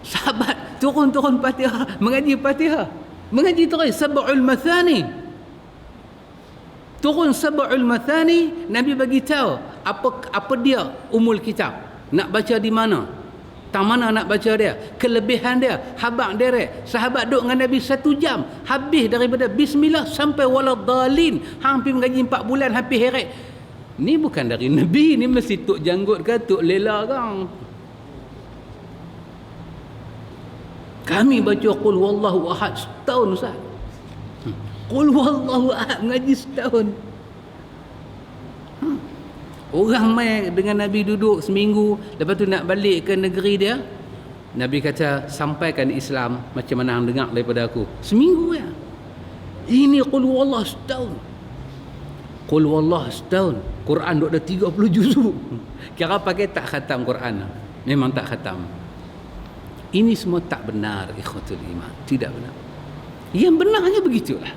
Sahabat turun Fatihah, mengaji Fatihah. Mengaji terus Sab'ul Mathani. Turun Sab'ul Mathani, Nabi bagi tahu apa dia umul kitab. Nak baca di mana? Tang mana nak baca dia? Kelebihan dia, habaq derek. Sahabat duduk dengan Nabi 1 jam, habis daripada Bismillah sampai waladhalin. Hampir mengaji 4 bulan, hampir heret. Ni bukan dari Nabi, ni mesti Tok Janggut ke Tok Lela kan. Kami baca Qul Wallahu Ahad setahun Ustaz. Qul Wallahu Ahad mengaji setahun. Orang main dengan Nabi duduk seminggu, lepas tu nak balik ke negeri dia. Nabi kata, sampaikan Islam macam mana hang dengar daripada aku. Seminggu ya. Ini Qul Wallahu setahun. Qul Wallahu setahun. Quran duk ada 30 juzuk. Kira pakai tak khatam Quran. Memang tak khatam. Ini semua tak benar, ikhwatul iman. Tidak benar. Yang benarnya begitulah.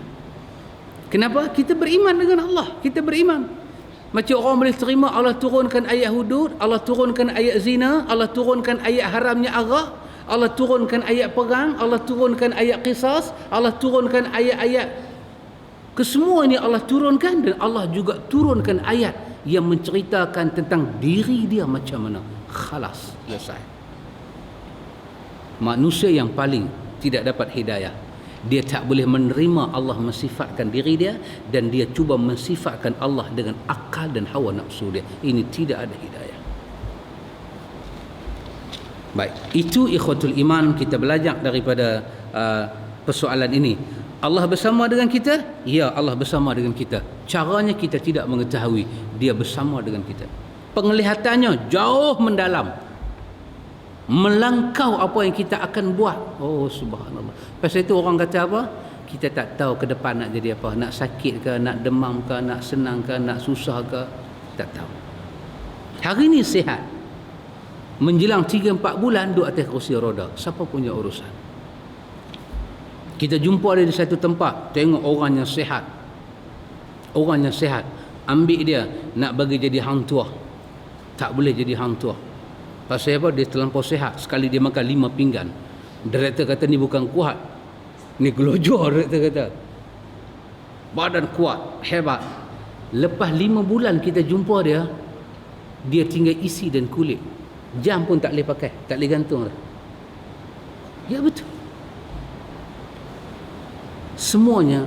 Kenapa? Kita beriman dengan Allah. Kita beriman. Macam orang boleh terima Allah turunkan ayat hudud, Allah turunkan ayat zina, Allah turunkan ayat haramnya arak, Allah turunkan ayat perang, Allah turunkan ayat qisas, Allah turunkan ayat-ayat, kesemua ini Allah turunkan. Dan Allah juga turunkan ayat yang menceritakan tentang diri dia macam mana. Khalas, selesai. Manusia yang paling tidak dapat hidayah, dia tak boleh menerima Allah mensifatkan diri dia, dan dia cuba mensifatkan Allah dengan akal dan hawa nafsu dia. Ini tidak ada hidayah. Baik, itu ikhwatul iman, kita belajar daripada persoalan ini. Allah bersama dengan kita? Ya, Allah bersama dengan kita. Caranya kita tidak mengetahui dia bersama dengan kita. Penglihatannya jauh mendalam, melangkau apa yang kita akan buat. Oh subhanallah. Pasal itu orang kata apa? Kita tak tahu ke depan nak jadi apa. Nak sakit ke, nak demam ke, nak senang ke, nak susah ke, tak tahu. Hari ni sihat, menjelang 3-4 bulan duduk atas kerusi roda. Siapa punya urusan? Kita jumpa dia di satu tempat, tengok orang yang sihat. Orang yang sihat, ambil dia nak bagi jadi hang tua. Tak boleh jadi hang tua. Pasal apa? Dia terlampau sihat. Sekali dia makan 5 pinggan. Direktur kata ni bukan kuat, ni gelojor. Direktur kata badan kuat, hebat. Lepas 5 bulan kita jumpa dia, dia tinggal isi dan kulit. Jam pun tak boleh pakai, tak boleh gantung dah. Ya betul. Semuanya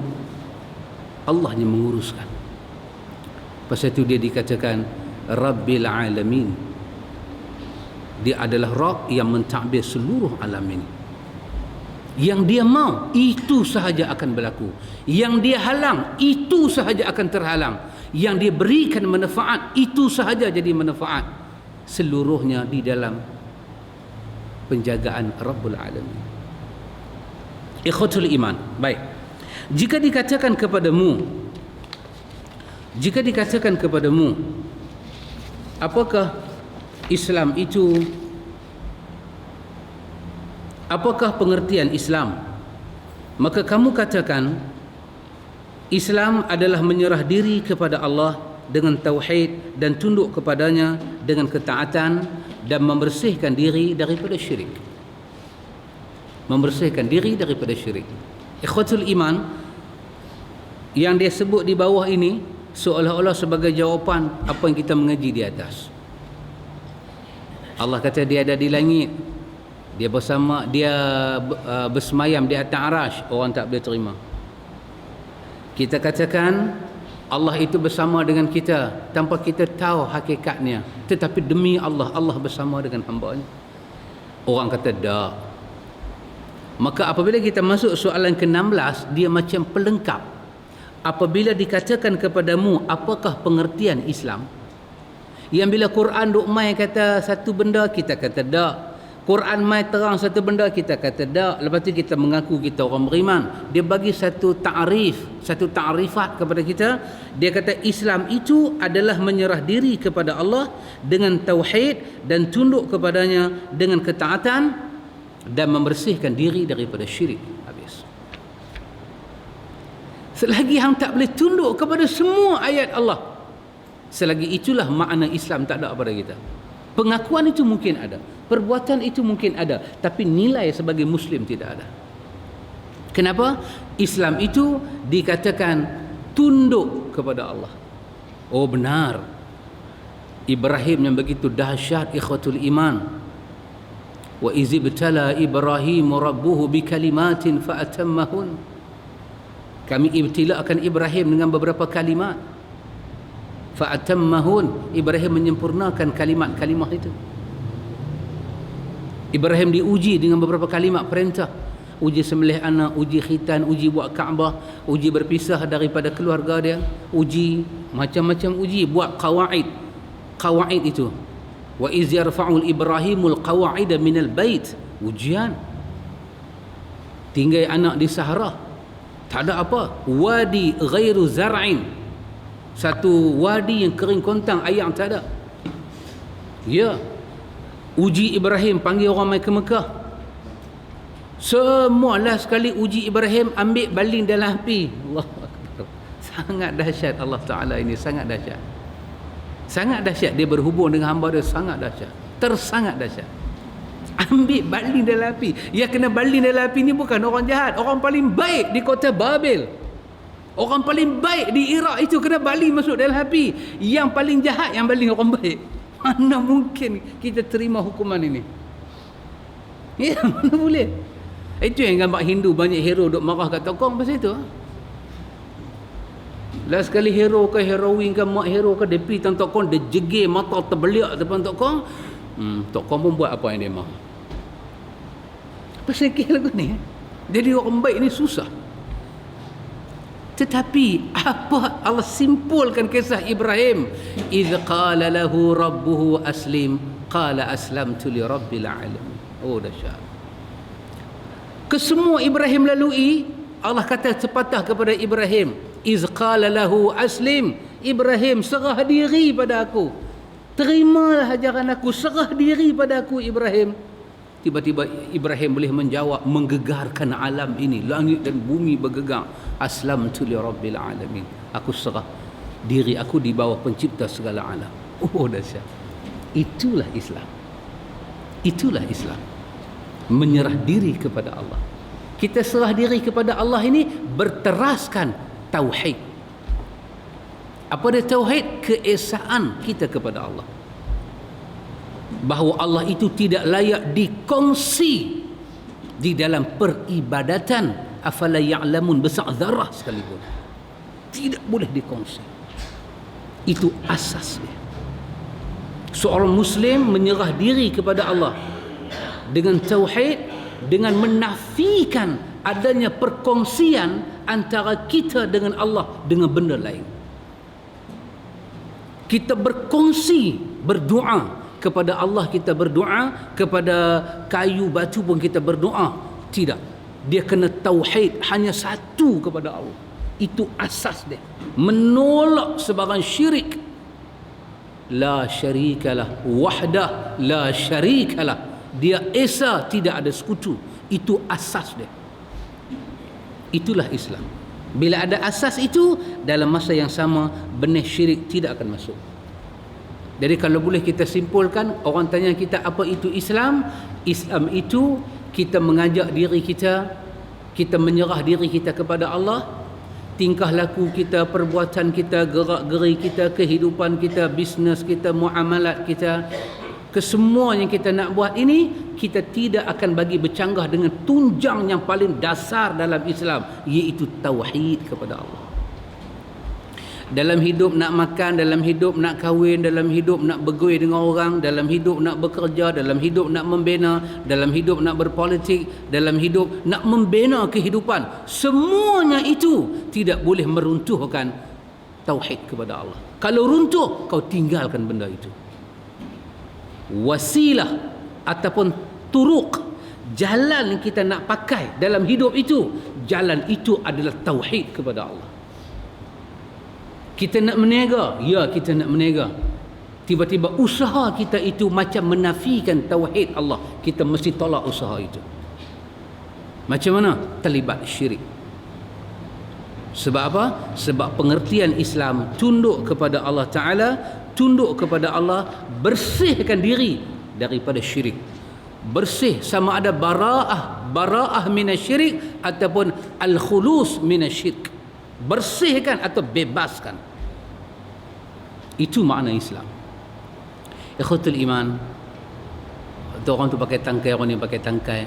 Allah yang menguruskan. Pasal itu dia dikatakan Rabbil Alamin. Dia adalah Rabb yang mentadbir seluruh alam ini. Yang dia mau, itu sahaja akan berlaku. Yang dia halang, itu sahaja akan terhalang. Yang dia berikan manfaat, itu sahaja jadi manfaat. Seluruhnya di dalam penjagaan Rabbul Alamin. Ikhwatul iman. Baik. Jika dikatakan kepadamu, apakah Islam itu, apakah pengertian Islam? Maka kamu katakan Islam adalah menyerah diri kepada Allah dengan tauhid dan tunduk kepadanya dengan ketaatan dan membersihkan diri daripada syirik. Membersihkan diri daripada syirik. Ikhwatul iman, yang dia sebut di bawah ini seolah-olah sebagai jawapan apa yang kita mengaji di atas. Allah kata dia ada di langit, dia bersama, dia bersemayam di atas arasy. Orang tak boleh terima. Kita katakan Allah itu bersama dengan kita tanpa kita tahu hakikatnya, tetapi demi Allah, Allah bersama dengan hamba-Nya. Orang kata tak. Maka apabila kita masuk soalan ke-16, dia macam pelengkap. Apabila dikatakan kepadamu apakah pengertian Islam, yang bila Quran duk mai kata satu benda, kita kata tak. Quran mai terang satu benda, kita kata tak. Lepas tu kita mengaku kita orang beriman. Dia bagi satu ta'rif, satu ta'rifat kepada kita. Dia kata Islam itu adalah menyerah diri kepada Allah dengan tauhid dan tunduk kepadanya dengan ketaatan dan membersihkan diri daripada syirik. Habis. Selagi hang tak boleh tunduk kepada semua ayat Allah, selagi itulah makna Islam tak ada pada kita. Pengakuan itu mungkin ada, perbuatan itu mungkin ada, tapi nilai sebagai Muslim tidak ada. Kenapa? Islam itu dikatakan tunduk kepada Allah. Oh benar, Ibrahim yang begitu dahsyat, ikhwatul iman. Wa izibtala Ibrahim rabbuhu bikalimatin fa'atammahun. Kami ibtila'kan Ibrahim dengan beberapa kalimat. Fa'atammahun. Ibrahim menyempurnakan kalimat-kalimat itu. Ibrahim diuji dengan beberapa kalimat perintah. Uji sembelih anak, uji khitan, uji buat Kaabah, uji berpisah daripada keluarga dia, uji macam-macam uji, buat qawaid. Qawaid itu. Wa iz yarfa'ul Ibrahimul qawa'ida minal bait. Ujian. Tinggal anak di Sahara. Tak ada apa. Wadi ghairu zar'in. Satu wadi yang kering kontang, air tak ada. Ya. Uji Ibrahim, panggil orang mai ke Mekah. Semualah sekali uji Ibrahim, ambil baling dalam api. Allah Akbar. Sangat dahsyat Allah Ta'ala ini, sangat dahsyat. Sangat dahsyat dia berhubung dengan hamba dia, sangat dahsyat. Tersangat dahsyat. Ambil baling dalam api. Yang kena baling dalam api ni bukan orang jahat, orang paling baik di kota Babil. Orang paling baik di Iraq itu kena baling masuk dalam api. Yang paling jahat yang baling orang baik. Mana mungkin kita terima hukuman ini? Ya, mana boleh? Itu yang gambar Hindu banyak hero duk marah kat tokong pasal itu. Last sekali hero ke heroin ke mak hero ke dia pergi tang tokong, dia jegir mata terbeliak depan tokong. Tokong pun buat apa yang dia mahu. Pasal lagu ni. Jadi orang baik ni susah. Tetapi apa Allah simpulkan kisah Ibrahim? Idz qala lahu rabbuhu aslim qala aslamtu li rabbil alamin. Oh dahsyat. Kesemua Ibrahim lalui, Allah kata sepatah kepada Ibrahim, iz qala lahu aslim, Ibrahim serah diri pada aku. Terimalah ajaran aku, serah diri pada aku Ibrahim. Tiba-tiba Ibrahim boleh menjawab, menggegarkan alam ini, langit dan bumi bergegar. Aslamtu li rabbil alamin. Aku serah diri aku di bawah pencipta segala alam. Oh dahsyat. Itulah Islam. Itulah Islam. Menyerah diri kepada Allah. Kita serah diri kepada Allah ini berteraskan tauhid. Apa dia tauhid? Keesaan kita kepada Allah. Bahawa Allah itu tidak layak dikongsi di dalam peribadatan. Afala ya'lamun, besar zarah sekalipun. Tidak boleh dikongsi. Itu asas dia. Seorang Muslim menyerah diri kepada Allah dengan tauhid, dengan menafikan adanya perkongsian antara kita dengan Allah dengan benda lain. Kita berkongsi, berdoa kepada Allah, kita berdoa kepada kayu batu pun kita berdoa. Tidak. Dia kena tauhid hanya satu kepada Allah. Itu asas dia. Menolak sebarang syirik. La syarikalah wahdah la syarikalah. Dia esa, tidak ada sekutu. Itu asas dia. Itulah Islam. Bila ada asas itu, dalam masa yang sama benih syirik tidak akan masuk. Jadi kalau boleh kita simpulkan, orang tanya kita apa itu Islam? Islam itu kita mengajak diri kita, kita menyerah diri kita kepada Allah. Tingkah laku kita, perbuatan kita, gerak-geri kita, kehidupan kita, bisnes kita, muamalat kita, kesemua yang kita nak buat ini, kita tidak akan bagi bercanggah dengan tunjang yang paling dasar dalam Islam, iaitu tauhid kepada Allah. Dalam hidup nak makan, dalam hidup nak kahwin, dalam hidup nak bergaul dengan orang, dalam hidup nak bekerja, dalam hidup nak membina, dalam hidup nak berpolitik, dalam hidup nak membina kehidupan, semuanya itu tidak boleh meruntuhkan tauhid kepada Allah. Kalau runtuh, kau tinggalkan benda itu. Wasilah ataupun turuk, jalan yang kita nak pakai dalam hidup itu, jalan itu adalah tauhid kepada Allah. Kita nak menega, ya kita nak menega. Tiba-tiba usaha kita itu macam menafikan tauhid Allah, kita mesti tolak usaha itu. Macam mana? Terlibat syirik. Sebab apa? Sebab pengertian Islam tunduk kepada Allah Ta'ala, tunduk kepada Allah, bersihkan diri daripada syirik. Bersih sama ada bara'ah minasyirik ataupun al-khulus minasyirik. Bersihkan atau bebaskan. Itu makna Islam. Ikhwatul iman. Orang tu pakai tangkai, orang ni pakai tangkai.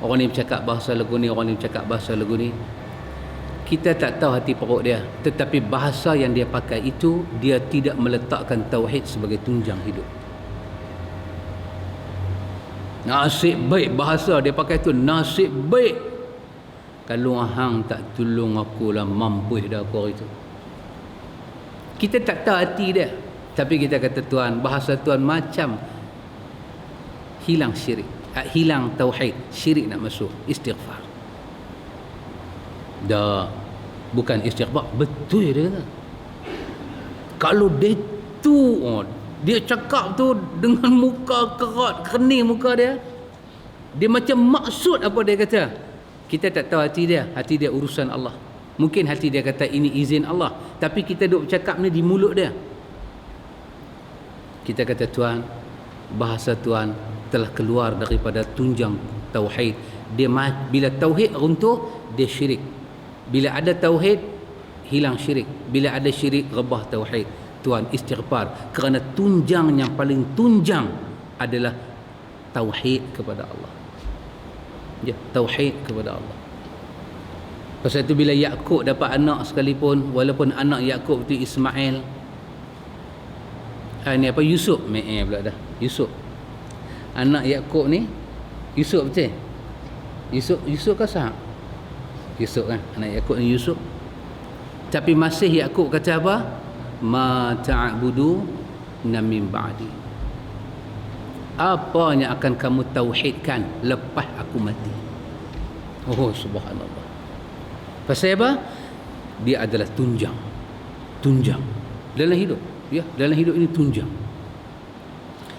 Orang ni bercakap bahasa lagu ni, orang ni bercakap bahasa lagu ni. Kita tak tahu hati perut dia, tetapi bahasa yang dia pakai itu, dia tidak meletakkan tauhid sebagai tunjang hidup. Nasib baik bahasa dia pakai tu, nasib baik. Kalau hang tak tolong aku lah, mampu dah aku itu. Kita tak tahu hati dia, tapi kita kata Tuhan, bahasa Tuhan macam hilang syirik, hilang tauhid, syirik nak masuk, istighfar. Dah, bukan istighfar, betul dia kata. Kalau dia tu, dia cakap tu dengan muka kerat, kening muka dia, dia macam maksud apa dia kata. Kita tak tahu hati dia urusan Allah. Mungkin hati dia kata ini izin Allah, tapi kita duk bercakap ni di mulut dia. Kita kata Tuhan, bahasa Tuhan telah keluar daripada tunjang tauhid. Bila tauhid runtuh, dia syirik. Bila ada tauhid, hilang syirik. Bila ada syirik, rebah tauhid. Tuan istighfar, kerana tunjang yang paling tunjang adalah tauhid kepada Allah. Ya, tauhid kepada Allah. Pasal itu bila Yaqub dapat anak sekalipun, walaupun anak Yaqub itu Ismail, ni apa, Yusuf, pula dah, Yusuf. Anak Yaqub ni Yusuf, betul? Yusuf ke sah? Yusuf kan, anak Yaqub ni Yusuf. Tapi masih Yaqub kata apa? Ma ta'budu min ba'di. Apa yang akan kamu tauhidkan lepas aku mati? Oh subhanallah. Pasal apa? Dia adalah tunjang dalam hidup. Ya, dalam hidup ini tunjang.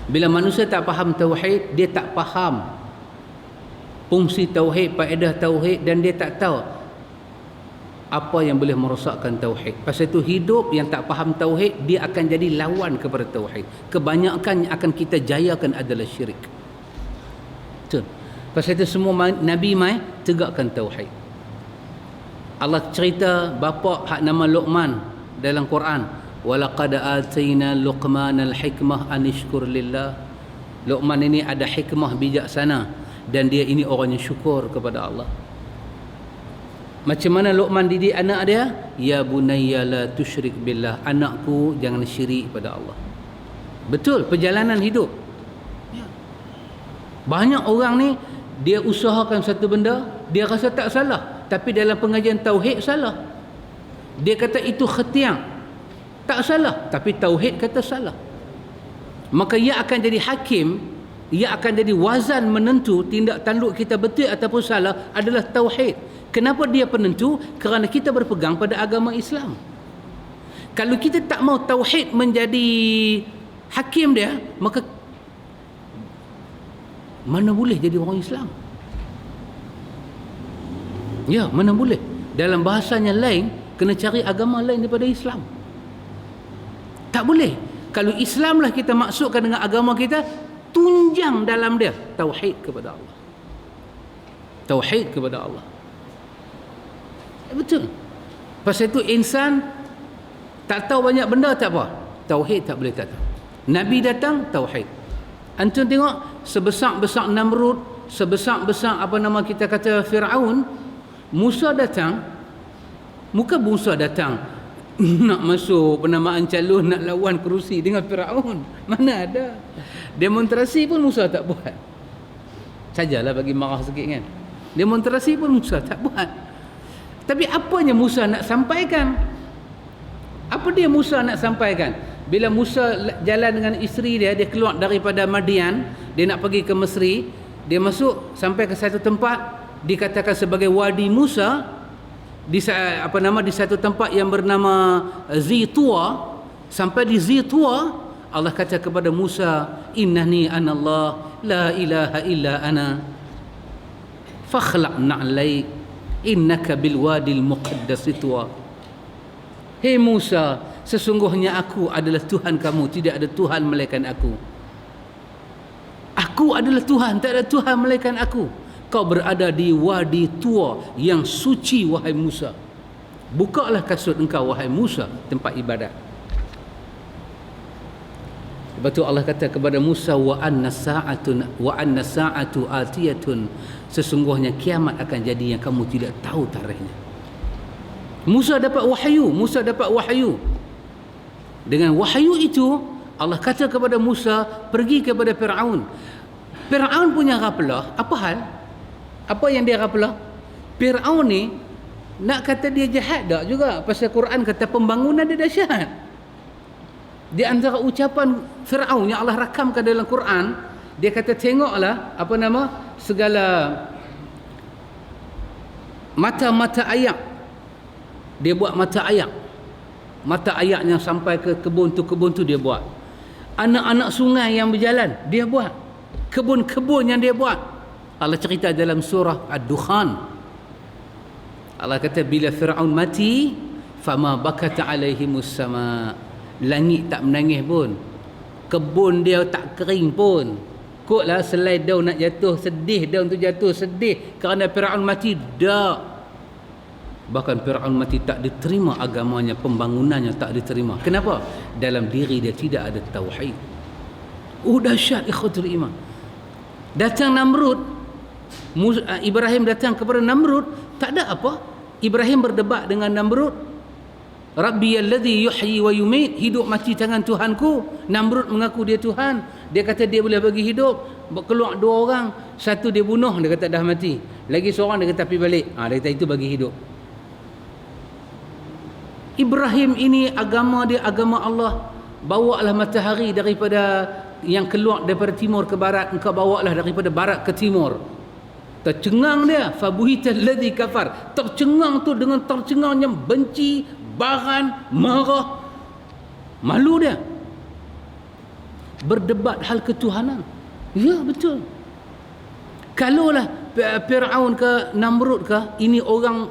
Bila manusia tak faham tauhid, dia tak faham fungsi tauhid, faedah tauhid, dan dia tak tahu apa yang boleh merosakkan tauhid. Pasal itu hidup yang tak faham tauhid, dia akan jadi lawan kepada tauhid. Kebanyakan yang akan kita jayakan adalah syirik. Betul. Pasal itu semua nabi mai tegakkan tauhid. Allah cerita bapa hak nama Luqman dalam Quran, walaqad atayna Luqmanal hikmah an ishkur lillah. Luqman ini ada hikmah bijaksana dan dia ini orang yang syukur kepada Allah. Macam mana Luqman didik anak dia? Ya bunayya la tusyrik billah. Anakku, jangan syirik pada Allah. Betul, perjalanan hidup. Banyak orang ni dia usahakan satu benda, dia rasa tak salah, tapi dalam pengajian tauhid salah. Dia kata itu khatiang, tak salah, tapi tauhid kata salah. Maka ia akan jadi hakim, ia akan jadi wazan menentu tindak tanduk kita betul ataupun salah adalah tauhid. Kenapa dia penentu? Kerana kita berpegang pada agama Islam. Kalau kita tak mau tauhid menjadi hakim dia, maka mana boleh jadi orang Islam? Ya, mana boleh? Dalam bahasanya lain, kena cari agama lain daripada Islam. Tak boleh. Kalau Islamlah kita maksudkan dengan agama kita, tunjang dalam dia tauhid kepada Allah. Tauhid kepada Allah. Betul. Pasal itu insan tak tahu banyak benda, tak apa. Tauhid tak boleh tak tahu. Nabi datang, tauhid. Antum tengok sebesar-besar Namrud, sebesar-besar apa nama kita kata Fir'aun, Musa datang, muka Musa datang nak masuk penamaan calon, nak lawan kerusi dengan Fir'aun. Mana ada. Demonstrasi pun Musa tak buat. Sajalah bagi marah sikit kan. Demonstrasi pun Musa tak buat. Tapi apanya Musa nak sampaikan? Apa dia Musa nak sampaikan? Bila Musa jalan dengan isteri dia, dia keluar daripada Madian, dia nak pergi ke Mesri, dia masuk sampai ke satu tempat dikatakan sebagai Wadi Musa, di satu tempat yang bernama Zitua. Sampai di Zitua, Allah kata kepada Musa, innani anallah la ilaha illa ana fakhlaq na'laik innaka bil wadil muqaddas tuwa. Hei Musa, sesungguhnya aku adalah Tuhan kamu, tidak ada Tuhan melainkan aku. Aku adalah Tuhan, tak ada Tuhan melainkan aku. Kau berada di wadi tua yang suci, wahai Musa. Bukalah kasut engkau, wahai Musa, tempat ibadat. Lepas tu Allah kata kepada Musa, wa anna sa'atu atiyatun, sesungguhnya kiamat akan jadi yang kamu tidak tahu tarikhnya. Musa dapat wahyu. Dengan wahyu itu Allah kata kepada Musa, pergi kepada Fir'aun. Fir'aun punya rapelah. Apa hal? Apa yang dia rapelah? Fir'aun ni nak kata dia jahat tak juga. Pasal Quran kata pembangunan dia dahsyat. Di antara ucapan Fir'aun yang Allah rakamkan dalam Quran, dia kata tengoklah segala mata-mata ayak. Dia buat mata ayak yang sampai ke kebun tu dia buat. Anak-anak sungai yang berjalan dia buat. Kebun-kebun yang dia buat. Allah cerita dalam surah Ad-Dukhan. Allah kata bila Fir'aun mati, fama bakat alaihimus sama. Langit tak menangis pun, kebun dia tak kering pun, Takutlah selai daun nak jatuh sedih, daun tu jatuh sedih kerana Firaun mati. Tak. Bahkan Firaun mati tak diterima agamanya, pembangunannya tak diterima. Kenapa? Dalam diri dia tidak ada tauhid. Dahsyat ikhwatul iman. Datang Namrud, Ibrahim datang kepada Namrud, tak ada apa. Ibrahim berdebat dengan Namrud, Rabbi alladhi yuhyi wa yumit, hidup mati tangan Tuhanku. Namrud mengaku dia Tuhan. Dia kata dia boleh bagi hidup. Keluar 2 orang, satu dia bunuh, dia kata dah mati. Lagi seorang dia kata pergi balik. Dia kata itu bagi hidup. Ibrahim ini agama dia agama Allah. Bawalah matahari daripada yang keluar daripada timur ke barat, engkau bawalah daripada barat ke timur. Tercengang dia, fabuhita alladhi kafar. Tercengang tu dengan tercengangnya benci, baran, marah, malu dia. Berdebat hal ketuhanan. Ya, betul. Kalaulah Firaun ke Namrud ke, ini orang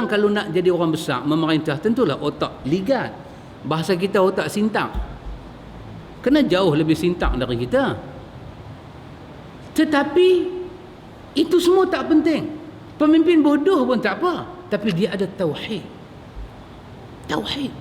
kalau nak jadi orang besar, memerintah, tentulah otak ligat. Bahasa kita otak sintak. Kena jauh lebih sintak dari kita. Tetapi itu semua tak penting. Pemimpin bodoh pun tak apa, tapi dia ada tauhid. Tauhid.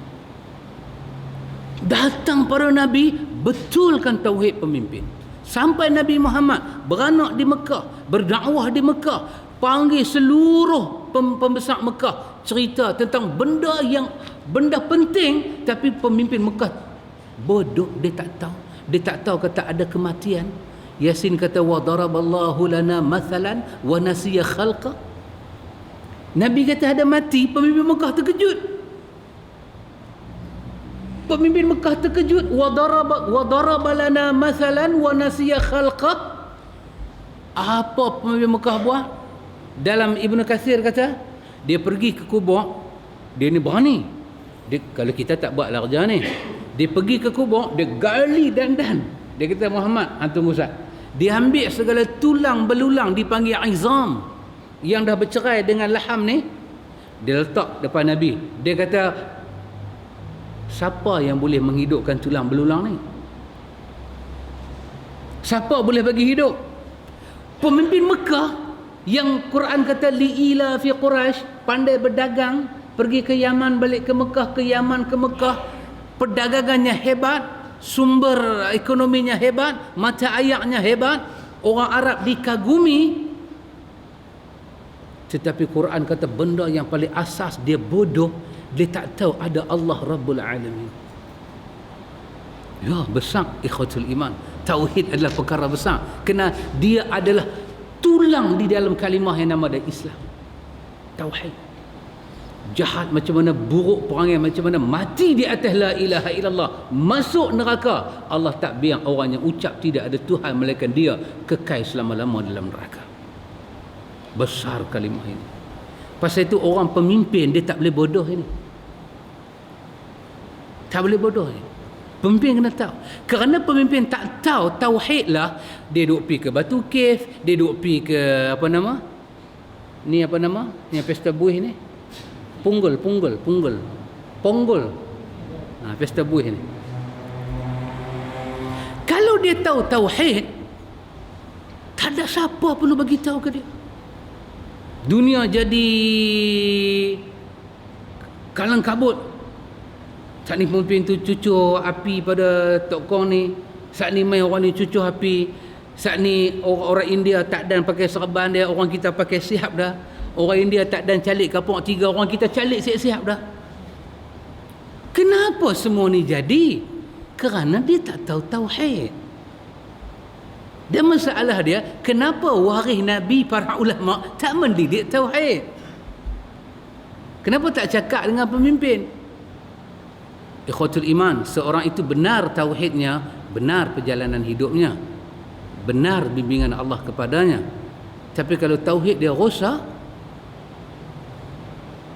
Datang para nabi, betulkan tauhid pemimpin. Sampai Nabi Muhammad beranak di Mekah, berdakwah di Mekah, panggil seluruh pembesar Mekah, cerita tentang benda penting, tapi pemimpin Mekah bodoh, dia tak tahu. Dia tak tahu kata ada kematian. Yasin kata wa daraballahu lana mathalan wa nasiya khalqa. Nabi kata ada mati, pemimpin Mekah terkejut. Pemimpin Mekah terkejut, wa daraba lana mathalan wa nasiya khalqa. Apa pemimpin Mekah buat? Dalam Ibnu Katsir kata, dia pergi ke kubur. Dia ni berani. Kalau kita tak buat lah kerja ni. Dia pergi ke kubur, dia gali dandan. Dia kata, Muhammad, tunggu Ustaz. Dia ambil segala tulang belulang, dipanggil izam, yang dah bercerai dengan laham ni, dia letak depan Nabi. Dia kata, siapa yang boleh menghidupkan tulang belulang ni? Siapa boleh bagi hidup? Pemimpin Mekah yang Quran kata li'ila fi Quraisy, pandai berdagang, pergi ke Yaman, balik ke Mekah, ke Yaman, ke Mekah, perdagangannya hebat, sumber ekonominya hebat, mata ayaknya hebat, orang Arab dikagumi. Tetapi Quran kata benda yang paling asas dia bodoh, dia tak tahu ada Allah Rabbul Alamin. Ya, besar ikhwatul iman. Tauhid adalah perkara besar, kerana dia adalah tulang di dalam kalimah yang nama dia Islam. Tauhid. Jahat macam mana, buruk perangai macam mana, mati di atas la ilaha illallah, masuk neraka, Allah tak biar orang yang ucap tidak ada Tuhan melainkan dia kekal selama-lama dalam neraka. Besar kalimah ini. Pasal itu orang pemimpin dia tak boleh bodoh ini. Tak boleh bodoh ini. Pemimpin kena tahu. Kerana pemimpin tak tahu tauhid lah, dia duk pergi ke Batu Cave, dia duk pergi ke apa nama? Ni apa nama? Yang pesta buih ni. Punggul. Pesta buih ni. Kalau dia tahu tauhid, tak ada siapa perlu bagi tahu ke dia. Dunia jadi kalang kabut. Saat ni pemimpin tu cucur api pada Tok Kong ni. Saat ni main orang ni cucur api. Saat ni orang India tak dan pakai serban dia, orang kita pakai sihab dah. Orang India tak dan calik kapok 3, orang kita calik siap-siap dah. Kenapa semua ni jadi? Kerana dia tak tahu tauhid. Dan masalah dia, kenapa waris Nabi, para ulama tak mendidik tauhid? Kenapa tak cakap dengan pemimpin? Ikhwatul iman, seorang itu benar tauhidnya, benar perjalanan hidupnya, benar bimbingan Allah kepadanya. Tapi kalau tauhid dia rosak,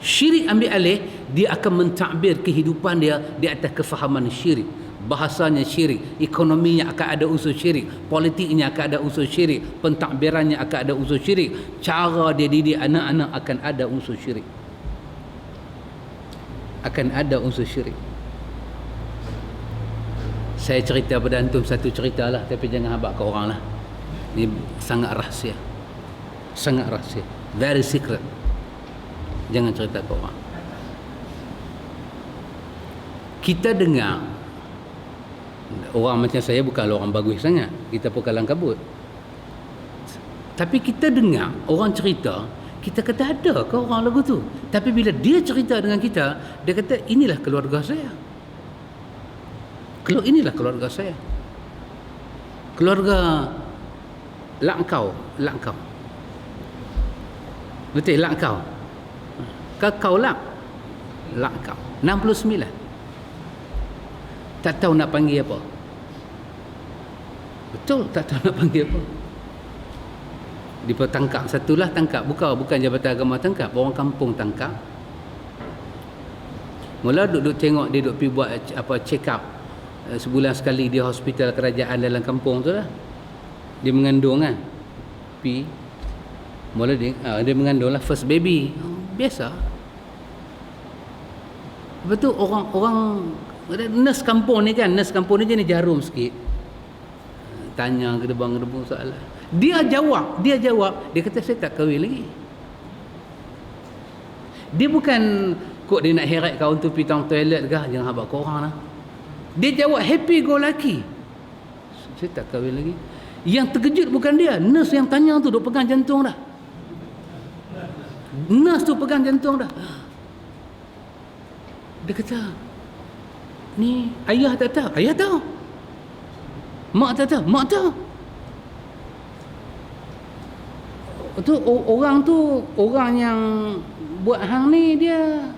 syirik ambil alih, dia akan mentakbir kehidupan dia di atas kefahaman syirik. Bahasanya syirik, ekonominya akan ada unsur syirik, politiknya akan ada unsur syirik, pentadbirannya akan ada unsur syirik, cara dia didik anak-anak akan ada unsur syirik. Akan ada unsur syirik. Saya cerita pada antum satu cerita lah, tapi jangan habaq ke orang lah. Ini sangat rahsia. Sangat rahsia. Very secret. Jangan cerita ke orang. Kita dengar, orang macam saya bukanlah orang bagus sangat, kita pun kalang kabut, tapi kita dengar orang cerita, kita kata ada ke orang lagu tu, tapi bila dia cerita dengan kita, dia kata inilah keluarga saya. Kalau inilah keluarga saya, keluarga Langkau, betul Langkau, Kau Langkau 69. Tak tahu nak panggil apa. Betul, tak tahu nak panggil apa. Dia tangkap satulah, tangkap. Bukan Jabatan Agama tangkap, orang kampung tangkap. Mula duduk tengok dia duduk pergi buat check up sebulan sekali di hospital kerajaan dalam kampung tu lah. Dia mengandung kan. Mula dia mengandung lah first baby. Biasa. Betul, orang nurse kampung ni jenis jarum sikit. Tanya gedebang-gedebung soalan. Dia jawab. Dia kata saya tak kahwin lagi. Dia bukan kok dia nak heret kau untuk pergi tong toilet ke, jangan habaq korang lah. Dia jawab happy go lucky. Saya tak kahwin lagi. Yang terkejut bukan dia, nurse yang tanya tu duk pegang jantung dah. Nurse tu pegang jantung dah. Dia kata, ni ayah tak tahu? Ayah tahu. Mak tak tahu? Mak tahu. Tu orang yang buat hang ni dia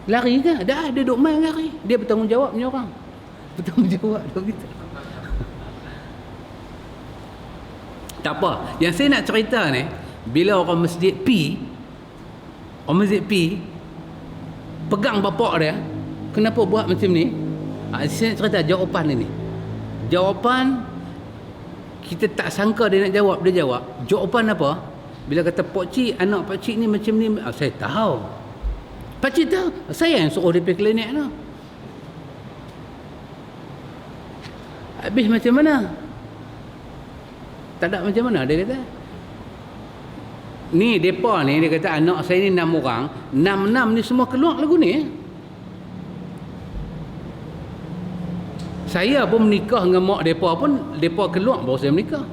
lari ke? Dah, dia duk main lari. Dia bertanggungjawab punya orang. Bertanggungjawab dah kita. Tak apa. Yang saya nak cerita ni, bila orang masjid pegang bapak dia, kenapa buat macam ni? Saya nak cerita jawapan ini. Jawapan kita tak sangka dia nak jawab, dia jawab. Jawapan apa? Bila kata pakcik, anak pakcik ni macam ni, saya tahu. Pakcik tahu. Saya yang suruh dia pergi klinik tu. Habis macam mana? Tak ada macam mana dia kata. Ni depa ni dia kata anak saya ni 6 orang, 6 ni semua keluar lagu ni. Saya pun menikah dengan mak depa pun, depa keluar baru saya menikah.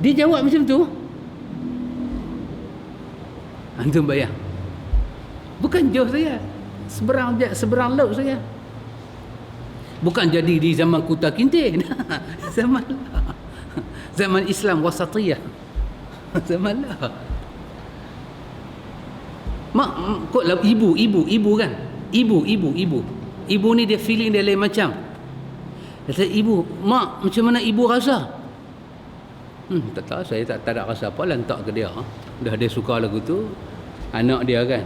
Dia jawab macam tu. Antum bayang. Bukan jauh saya. Seberang laut saya. Bukan jadi di zaman Kuta Kinte. Zaman Islam wasatiyah. Zaman lah. Mak kok lah ibu kan. Ibu ni dia feeling dia lain macam. Dia kata, ibu, mak macam mana ibu rasa? Tak tahu, saya tak ada rasa apa, lantak ke dia. Dah dia suka lagu tu, anak dia kan.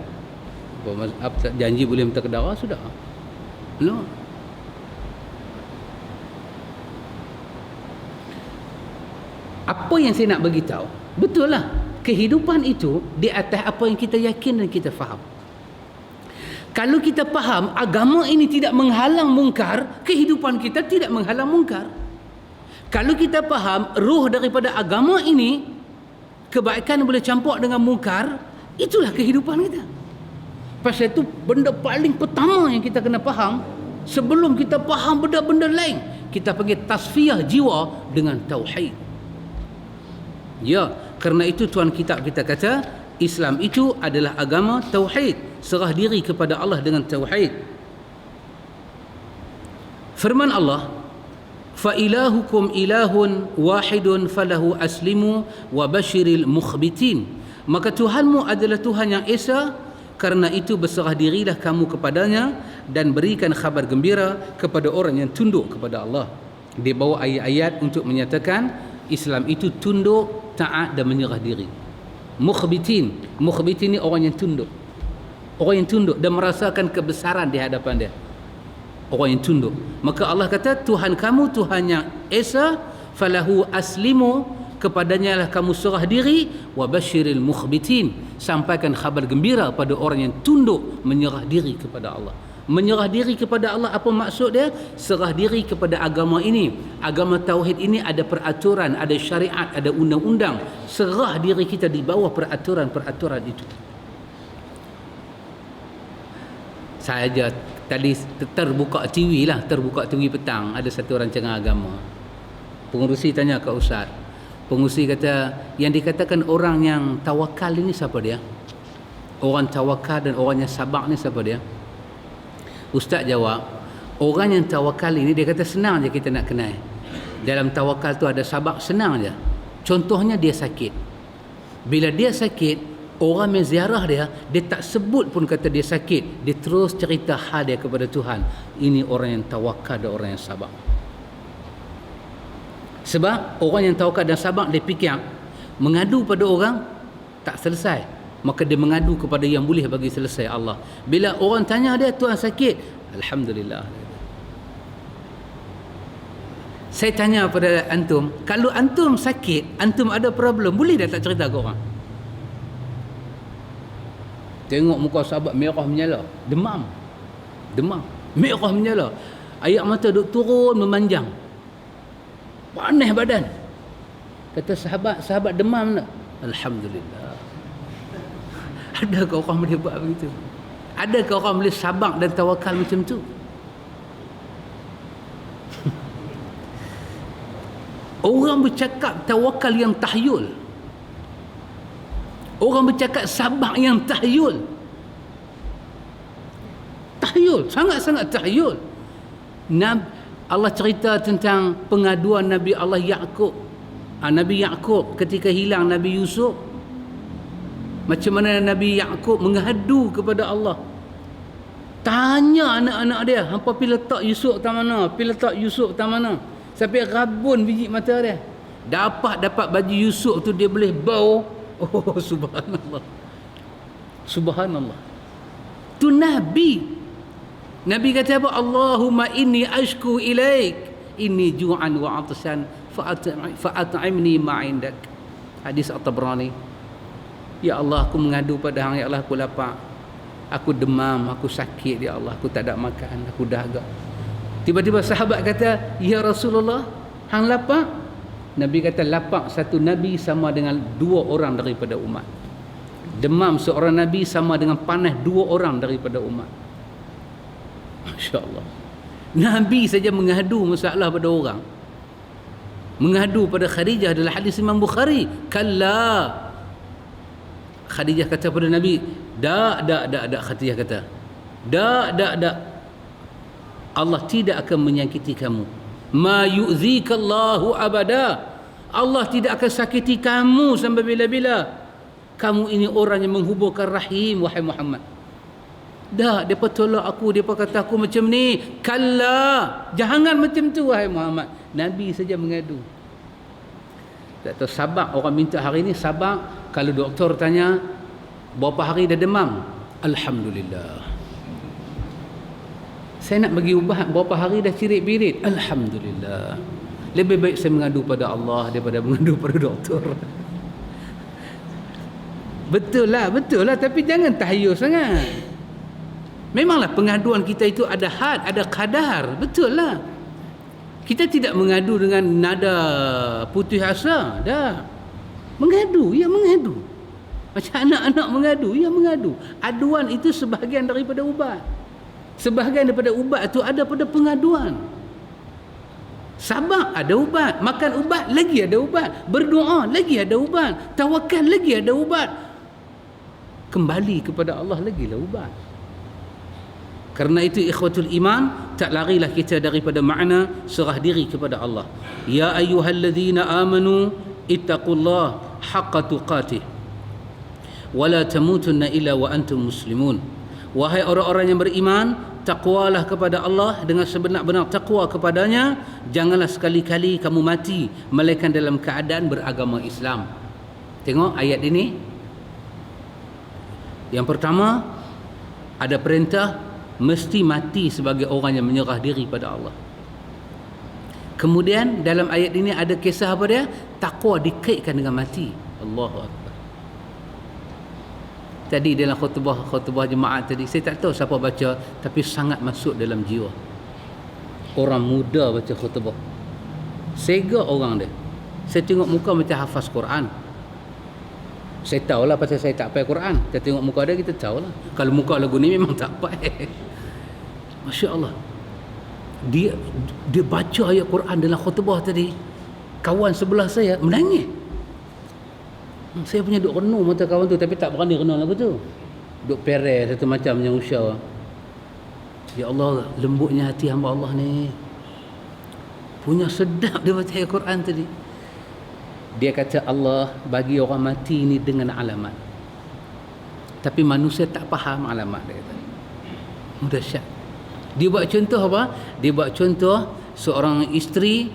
Janji boleh minta ke darah, sudah. No. Apa yang saya nak bagi tahu, betul lah, kehidupan itu di atas apa yang kita yakin dan kita faham. Kalau kita faham agama ini tidak menghalang mungkar, kehidupan kita tidak menghalang mungkar. Kalau kita faham ruh daripada agama ini, kebaikan boleh campur dengan mungkar, itulah kehidupan kita. Pasal itu benda paling pertama yang kita kena faham, sebelum kita faham benda-benda lain, kita panggil tasfiyah jiwa dengan tauhid. Ya, kerana itu tuan kitab kita kata Islam itu adalah agama tauhid, serah diri kepada Allah dengan tauhid. Firman Allah, fa ilahukum ilahun wahidun falahu aslimu wa basyiril mukhbitin. Maka Tuhanmu adalah Tuhan yang esa, karena itu berserah dirilah kamu kepadanya dan berikan khabar gembira kepada orang yang tunduk kepada Allah. Dia bawa ayat-ayat untuk menyatakan Islam itu tunduk, taat dan menyerah diri. Mukhbitin ni orang yang tunduk. Orang yang tunduk dan merasakan kebesaran di hadapan dia. Orang yang tunduk. Maka Allah kata Tuhan kamu Tuhan yang esa, falahu aslimu, kepadanya lah kamu serah diri, wa basyiril mukhbitin, sampaikan khabar gembira pada orang yang tunduk menyerah diri kepada Allah. Menyerah diri kepada Allah, apa maksud dia? Serah diri kepada agama ini. Agama tauhid ini ada peraturan, ada syariat, ada undang-undang. Serah diri kita di bawah peraturan-peraturan itu. Saya aja tadi terbuka TV petang, ada satu rancangan agama. Pengurusi tanya ke ustaz. Pengurusi kata, yang dikatakan orang yang tawakal ini siapa dia? Orang tawakal dan orang yang sabar ni siapa dia? Ustaz jawab, orang yang tawakal ini, dia kata senang je kita nak kenal. Dalam tawakal tu ada sabar, senang je. Contohnya dia sakit. Bila dia sakit, orang yang ziarah dia tak sebut pun kata dia sakit. Dia terus cerita hal dia kepada Tuhan. Ini orang yang tawakal dan orang yang sabar. Sebab orang yang tawakal dan sabar, dia fikir mengadu pada orang tak selesai, maka dia mengadu kepada yang boleh bagi selesai, Allah. Bila orang tanya dia, Tuhan sakit, Alhamdulillah. Saya tanya pada antum, kalau antum sakit, antum ada problem, boleh dah tak cerita ke orang? Tengok muka sahabat merah menyala, demam, merah menyala, air mata duk turun memanjang, panas badan. Kata sahabat demam tak? Alhamdulillah. Adakah orang boleh buat begitu? Adakah orang boleh sabar dan tawakal macam tu? Orang bercakap tawakal yang tahyul, orang bercakap sabar yang tahyul, sangat-sangat tahyul. Allah cerita tentang pengaduan Nabi Allah Yaqub. Nabi Yaqub ketika hilang Nabi Yusuf, macam mana Nabi Yaqub mengadu kepada Allah. Tanya anak-anak dia, hampa pergi letak Yusuf tak mana? Sampai rabun biji mata dia. Dapat baju Yusuf tu dia boleh bau. Oh, subhanallah. Tu Nabi. Nabi kata apa? Allahumma inni ashku ilaik inni ju'an wa 'atshan fa'at'imni ma'indak. Hadis At-Tabrani. Ya Allah, aku mengadu pada Hang, ya Allah, aku lapar, aku demam, aku sakit, ya Allah, aku tak ada makan, aku dahaga. Tiba-tiba sahabat kata, ya Rasulullah, Hang lapar? Nabi kata, lapar satu Nabi sama dengan 2 orang daripada umat. Demam seorang Nabi sama dengan panas 2 orang daripada umat. Masya Allah. Nabi saja mengadu masalah pada orang. Mengadu pada Khadijah adalah hadis Imam Bukhari. Kalla. Khadijah kata pada Nabi, dak. Khadijah kata, dak. Allah tidak akan menyakiti kamu. Ma yu'zikallahu abada. Allah tidak akan sakiti kamu sampai bila-bila. Kamu ini orang yang menghubungkan rahim, wahai Muhammad. Dak, depa tolak aku, depa kata aku macam ni. Kalla, jangan macam tu wahai Muhammad. Nabi saja mengadu. Tak tahu sabar, orang minta hari ni sabar. Kalau doktor tanya berapa hari dah demam, Alhamdulillah. Saya nak bagi ubat, berapa hari dah cirit-birit, Alhamdulillah. Lebih baik saya mengadu pada Allah daripada mengadu pada doktor. Betul lah, tapi jangan tahyul sangat. Memanglah pengaduan kita itu ada had, ada kadar, betul lah. Kita tidak mengadu dengan nada putih asa, dah. Mengadu, ya mengadu. Macam anak-anak mengadu, ya mengadu. Aduan itu sebahagian daripada ubat. Sebahagian daripada ubat itu ada pada pengaduan. Sabar ada ubat, makan ubat lagi ada ubat, berdoa lagi ada ubat, tawakal lagi ada ubat, kembali kepada Allah lagi lah ubat. Karena itu ikhwatul iman, tak larilah kita daripada makna serah diri kepada Allah. Ya ayyuhalladzina amanu ittaqullah haqqa tuqatih wa la tamutunna illa wa antum muslimun. Wahai orang-orang yang beriman, takwalah kepada Allah dengan sebenar-benar takwa kepadanya. Janganlah sekali-kali kamu mati melainkan dalam keadaan beragama Islam. Tengok ayat ini. Yang pertama, ada perintah mesti mati sebagai orang yang menyerah diri pada Allah. Kemudian dalam ayat ini ada kisah apa dia? Takwa dikaitkan dengan mati. Allahu Akbar. tadi dalam khutbah jemaah tadi, saya tak tahu siapa baca, tapi sangat masuk dalam jiwa. Orang muda baca khutbah, sega orang dia. Saya tengok muka macam hafaz Quran. Saya tahulah pasal saya tak hafal Quran. Kita tengok muka dia, kita tahulah. Kalau muka lagu ni memang tak hafal. Masya Allah. Dia baca ayat Quran dalam khutbah tadi. Kawan sebelah saya menangis. Saya punya duk renung mata kawan tu, tapi tak berani renung lagu tu. Duk perel satu macam yang usah. Ya Allah, lembutnya hati hamba Allah ni. Punya sedap dia baca ayat Quran tadi. Dia kata Allah bagi orang mati ni dengan alamat. Tapi manusia tak faham alamat dia kata. Dahsyat. Dia buat contoh apa? Dia buat contoh seorang isteri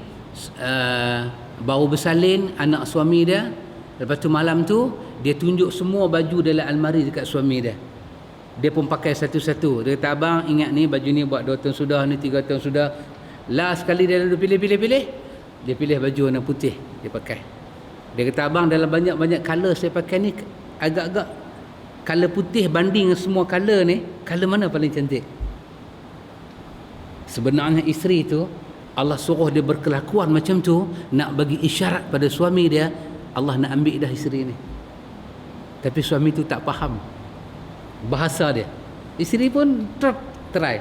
baru bersalin anak suami dia. Lepas tu malam tu dia tunjuk semua baju dalam almari dekat suami dia. Dia pun pakai satu-satu. Dia kata, abang ingat ni baju ni buat 2 tahun sudah, ni 3 tahun sudah. Last sekali dia lalu pilih. Dia pilih baju warna putih, dia pakai. Dia kata, abang dalam banyak-banyak colour saya pakai ni, agak-agak colour putih banding semua colour ni, colour mana paling cantik? Sebenarnya isteri tu, Allah suruh dia berkelakuan macam tu, nak bagi isyarat pada suami dia, Allah nak ambil dah isteri ni. Tapi suami tu tak faham bahasa dia. Isteri pun try.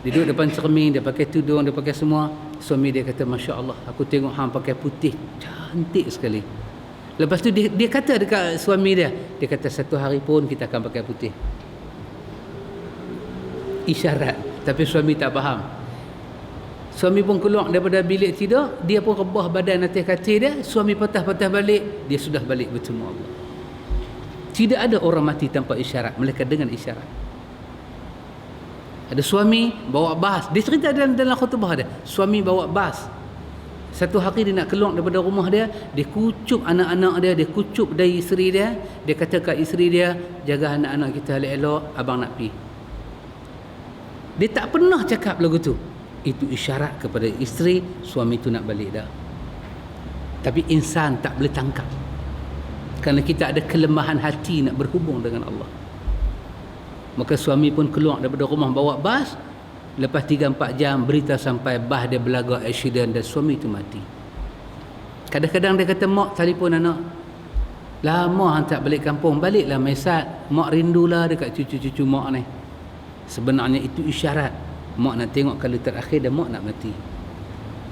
Dia duduk depan cermin, dia pakai tudung, dia pakai semua. Suami dia kata, Masya Allah, aku tengok hang pakai putih, cantik sekali. Lepas tu dia kata dekat suami dia kata, satu hari pun kita akan pakai putih. Isyarat. Tapi suami tak faham. Suami pun keluar daripada bilik tidur, dia pun rebah badan atas katil dia, suami patah-patah balik, dia sudah balik bertemu Allah. Tidak ada orang mati tanpa isyarat, melainkan dengan isyarat. Ada suami bawa bas, dia cerita dalam khutbah dia, suami bawa bas. Satu hari dia nak keluar daripada rumah dia kucup anak-anak dia kucup dari isteri dia. Dia kata kat isteri dia, jaga anak-anak kita elok-elok, abang nak pergi. Dia tak pernah cakap lagu tu. Itu isyarat kepada isteri, suami tu nak balik dah. Tapi insan tak boleh tangkap, kerana kita ada kelemahan hati nak berhubung dengan Allah. Maka suami pun keluar daripada rumah bawa bas. Lepas 3-4 jam berita sampai bas dia berlaga aksiden dan suami tu mati. Kadang-kadang dia kata, mak telefon anak, lama hang tak balik kampung, baliklah Maisat, mak rindulah dekat cucu-cucu mak ni. Sebenarnya itu isyarat mak nak tengok kali terakhir dan mak nak mati.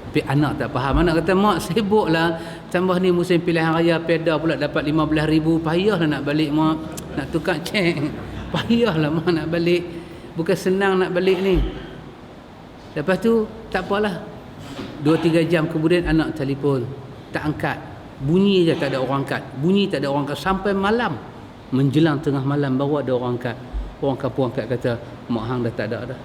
Tapi anak tak faham. Anak kata, mak sibuklah, tambah ni musim pilihan raya, peda pula dapat 15,000, payahlah nak balik mak, nak tukar cek, payahlah mak nak balik, bukan senang nak balik ni. Lepas tu tak apalah, 2-3 jam kemudian anak telefon, tak angkat, bunyi je tak ada orang angkat, bunyi tak ada orang angkat, sampai malam, menjelang tengah malam baru ada orang angkat. Orang kampung angkat kata, mak hang dah tak ada dah.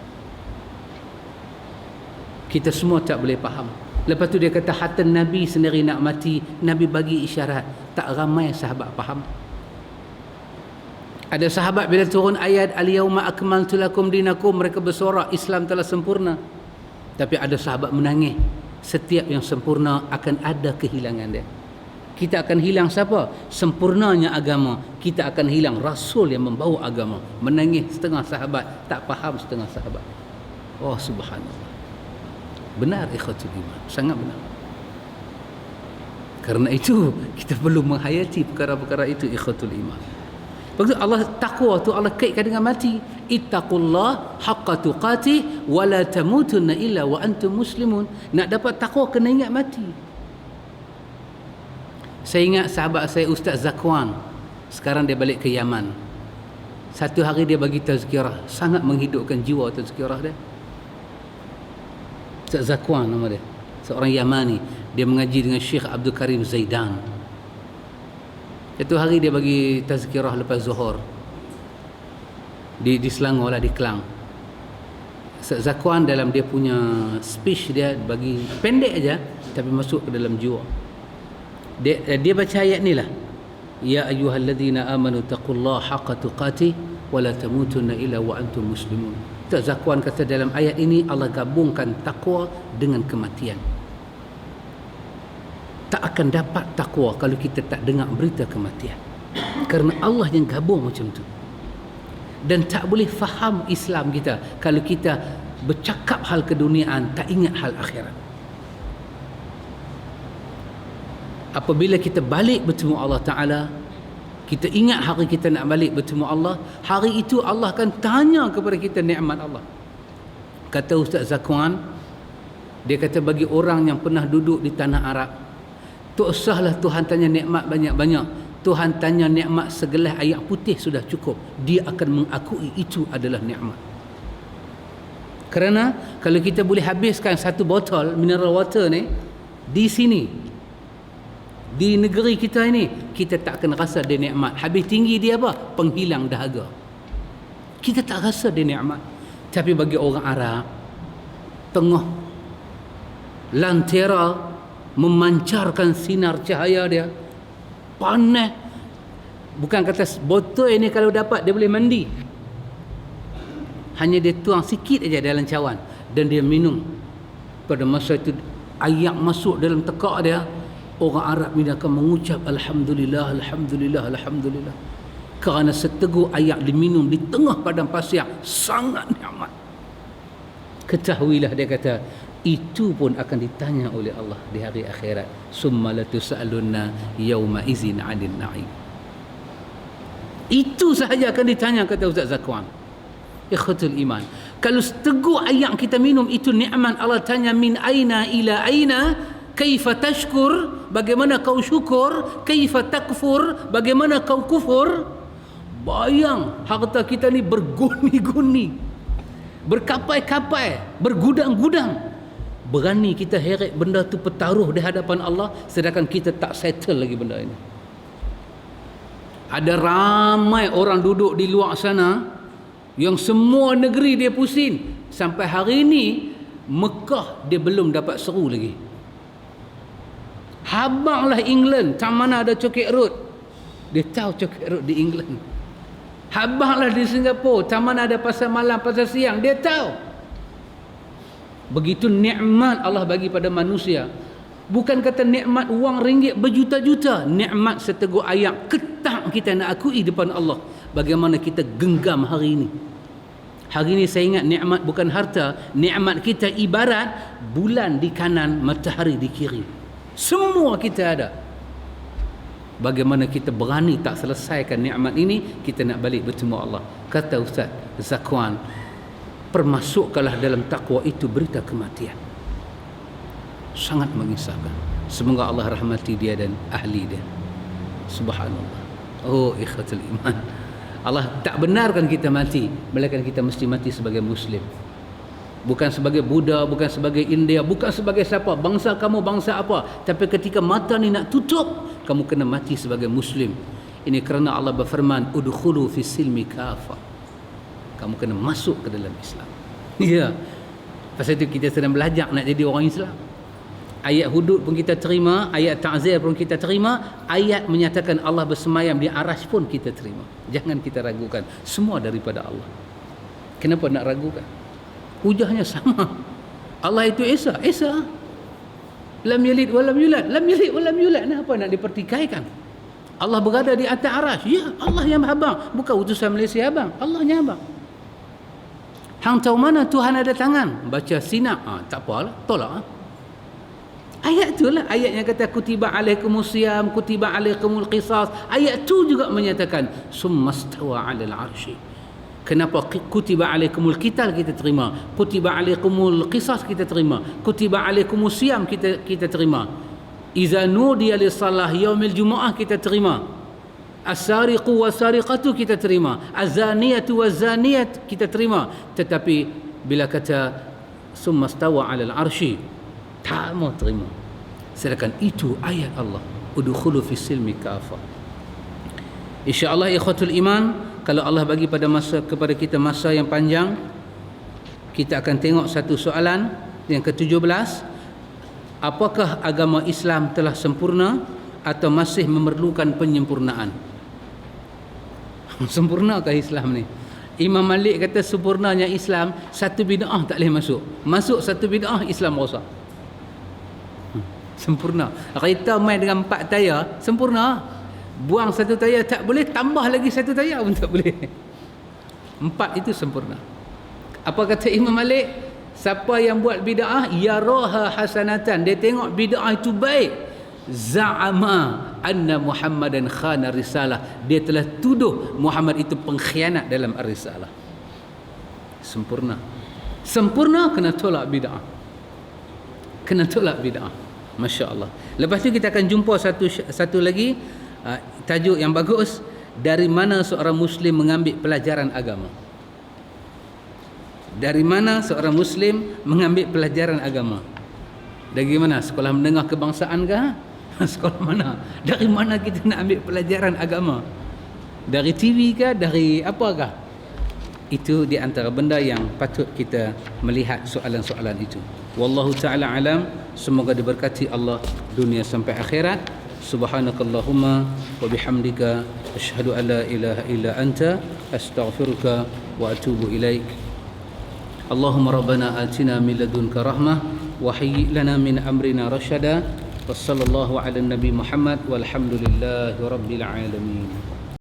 Kita semua tak boleh faham. Lepas tu dia kata, hatta Nabi sendiri nak mati, Nabi bagi isyarat. Tak ramai sahabat faham. Ada sahabat bila turun ayat al-yauma akmaltu lakum dinakum, mereka bersorak Islam telah sempurna. Tapi ada sahabat menangis. Setiap yang sempurna akan ada kehilangan dia. Kita akan hilang siapa? Sempurnanya agama. Kita akan hilang Rasul yang membawa agama. Menangis setengah sahabat, tak faham setengah sahabat. Oh subhanallah. Benar ikhwatul iman, sangat benar. Karena itu kita perlu menghayati perkara-perkara itu ikhwatul iman. Maksud Allah, takwa tu Allah kaitkan dengan mati. Ittaqullah haqqa tuqatih wa la tamutunna illa wa antum muslimun. Nak dapat takwa kena ingat mati. Saya ingat sahabat saya Ustaz Zakwan, sekarang dia balik ke Yaman. Satu hari dia bagi tazkirah, sangat menghidupkan jiwa tazkirah dia. Ustaz Zakwan nama dia, seorang Yamani. Dia mengaji dengan Syekh Abdul Karim Zaidan. Satu hari dia bagi tazkirah lepas zuhur di Selangor lah, di Kelang. Ustaz Zakwan dalam dia punya speech dia bagi pendek aja, tapi masuk ke dalam jiwa. Dia baca ayat ni lah, ya ayyuhalladzina amanu taqullaha haqqa tuqatih wa la tamutunna illa wa antum muslimun. Ustaz Zakwan kata dalam ayat ini Allah gabungkan takwa dengan kematian. Tak akan dapat takwa kalau kita tak dengar berita kematian. Kerana Allah yang gabung macam tu. Dan tak boleh faham Islam kita kalau kita bercakap hal keduniaan, tak ingat hal akhirat. Apabila kita balik bertemu Allah Ta'ala, kita ingat hari kita nak balik bertemu Allah, hari itu Allah akan tanya kepada kita nikmat Allah. Kata Ustaz Zakwan, dia kata bagi orang yang pernah duduk di tanah Arab, tak usahlah Tuhan tanya nikmat banyak-banyak. Tuhan tanya nikmat segelas air putih sudah cukup. Dia akan mengakui itu adalah nikmat. Kerana kalau kita boleh habiskan satu botol mineral water ni di sini, di negeri kita ini, kita tak akan rasa dia nikmat. Habis tinggi dia apa? Penghilang dahaga. Kita tak rasa dia nikmat. Tapi bagi orang Arab, tengah lantera memancarkan sinar cahaya dia, panas. Bukan kata botol ini kalau dapat dia boleh mandi. Hanya dia tuang sikit aja dalam cawan dan dia minum. Pada masa itu air masuk dalam tekak dia, orang Arab ini akan mengucap Alhamdulillah, Alhamdulillah, Alhamdulillah. Kerana seteguk air diminum di tengah padang pasir sangat nikmat. Ketahuilah, dia kata, itu pun akan ditanya oleh Allah di hari akhirat. Summa latus'alunna yawma izin 'anil na'im. Itu sahaja akan ditanya, kata Ustaz Zakwan. Ikhwatul iman, kalau seteguk air kita minum itu nikmat, Allah tanya min aina ila aina, kaifa tashkur, bagaimana kau syukur, kaifa takfur, bagaimana kau kufur. Bayang harta kita ni berguni-guni, berkapai-kapai, bergudang-gudang. Berani kita heret benda tu pertaruh di hadapan Allah, sedangkan kita tak settle lagi benda ini. Ada ramai orang duduk di luar sana yang semua negeri dia pusing. Sampai hari ini Mekah dia belum dapat seru lagi. Habanglah England, tak mana ada Chocolate Road, dia tahu Chocolate Road di England. Habanglah di Singapura, tak mana ada pasar malam, pasar siang, dia tahu. Begitu nikmat Allah bagi pada manusia. Bukan kata nikmat wang ringgit berjuta-juta, nikmat seteguk air ketak kita nak akui depan Allah. Bagaimana kita genggam hari ini. Hari ini saya ingat nikmat bukan harta, nikmat kita ibarat bulan di kanan, matahari di kiri. Semua kita ada. Bagaimana kita berani tak selesaikan nikmat ini, kita nak balik bertemu Allah. Kata Ustaz Zakwan, permasukkanlah dalam takwa itu berita kematian. Sangat mengisahkan. Semoga Allah rahmati dia dan ahli dia. Subhanallah. Oh ikhwatul iman, Allah tak benarkan kita mati, melainkan kita mesti mati sebagai Muslim. Bukan sebagai Buddha, bukan sebagai India, bukan sebagai siapa, bangsa kamu bangsa apa. Tapi ketika mata ni nak tutup, kamu kena mati sebagai Muslim. Ini kerana Allah berfirman, udkhulu fis silmi kafa. Kamu kena masuk ke dalam Islam. Ya. Pasal itu kita sedang belajar nak jadi orang Islam. Ayat hudud pun kita terima, ayat ta'zir pun kita terima, ayat menyatakan Allah bersemayam di arasy pun kita terima. Jangan kita ragukan, semua daripada Allah. Kenapa nak ragukan? Hujahnya sama. Allah itu Esa, Esa. Lam yalid wa lam yulad, lam yalid wa lam yulad. Kenapa nak dipertikaikan? Allah berada di atas arasy. Ya, Allah yang abang, bukan utusan Malaysia abang, Allah yang abang. Hang tahu mana Tuhan ada tangan? Baca sinak, tak apalah, tolak. Ayat itulah ayat yang kata kutiba alaikumus siyam, kutiba alaikumul qisas. Ayat tu juga menyatakan summastawa 'alal 'arsy. Kenapa kutiba alaikumul qital kita terima, kutiba alaikumul qisas kita terima, kutiba alaikumus siyam kita terima. Iza nudiya lis-salah yaumil jumu'ah kita terima. As-sariqu was-sariqatu kita terima. Az-zaniyatu waz-zaniyat kita terima. Tetapi bila kata summastawa 'alal 'arsy, tak mau terima. Sedangkan itu ayat Allah, udkhulu fis silmi kafa. InsyaAllah ikhwatul iman, kalau Allah bagi kepada kita masa yang panjang, kita akan tengok satu soalan yang ke-17. Apakah agama Islam telah sempurna atau masih memerlukan penyempurnaan? Sempurnakah Islam ni? Imam Malik kata sempurnanya Islam, satu bid'ah tak boleh masuk. Masuk satu bid'ah, Islam rosak. Sempurna. Kereta main dengan 4 tayar, sempurna. Buang satu tayar tak boleh, tambah lagi satu tayar pun tak boleh. 4 itu sempurna. Apa kata Imam Malik? Siapa yang buat bid'ah, yaraha hasanatan, dia tengok bid'ah itu baik, za'ama anna Muhammadan khana risalah, dia telah tuduh Muhammad itu pengkhianat dalam ar-risalah. Sempurna. Sempurna, kena tolak bid'ah. Kena tolak bid'ah. Masya Allah. Lepas tu kita akan jumpa satu lagi tajuk yang bagus, dari mana seorang Muslim mengambil pelajaran agama. Dari mana seorang Muslim mengambil pelajaran agama? Dari mana? Sekolah menengah kebangsaan kah? Sekolah mana? Dari mana kita nak ambil pelajaran agama? Dari TV kah? Dari apakah? Itu di antara benda yang patut kita melihat soalan-soalan itu. Wallahu ta'ala alam. Semoga diberkati Allah dunia sampai akhirat. Subhanakallahumma wa bihamdika asyhadu an la ilaha illa anta astaghfiruka wa atubu ilaik. Allahumma rabbana atina min ladunka rahmah wa hayyi lana min amrina rashada. Wassallallahu ala nabi Muhammad walhamdulillahi rabbil alamin.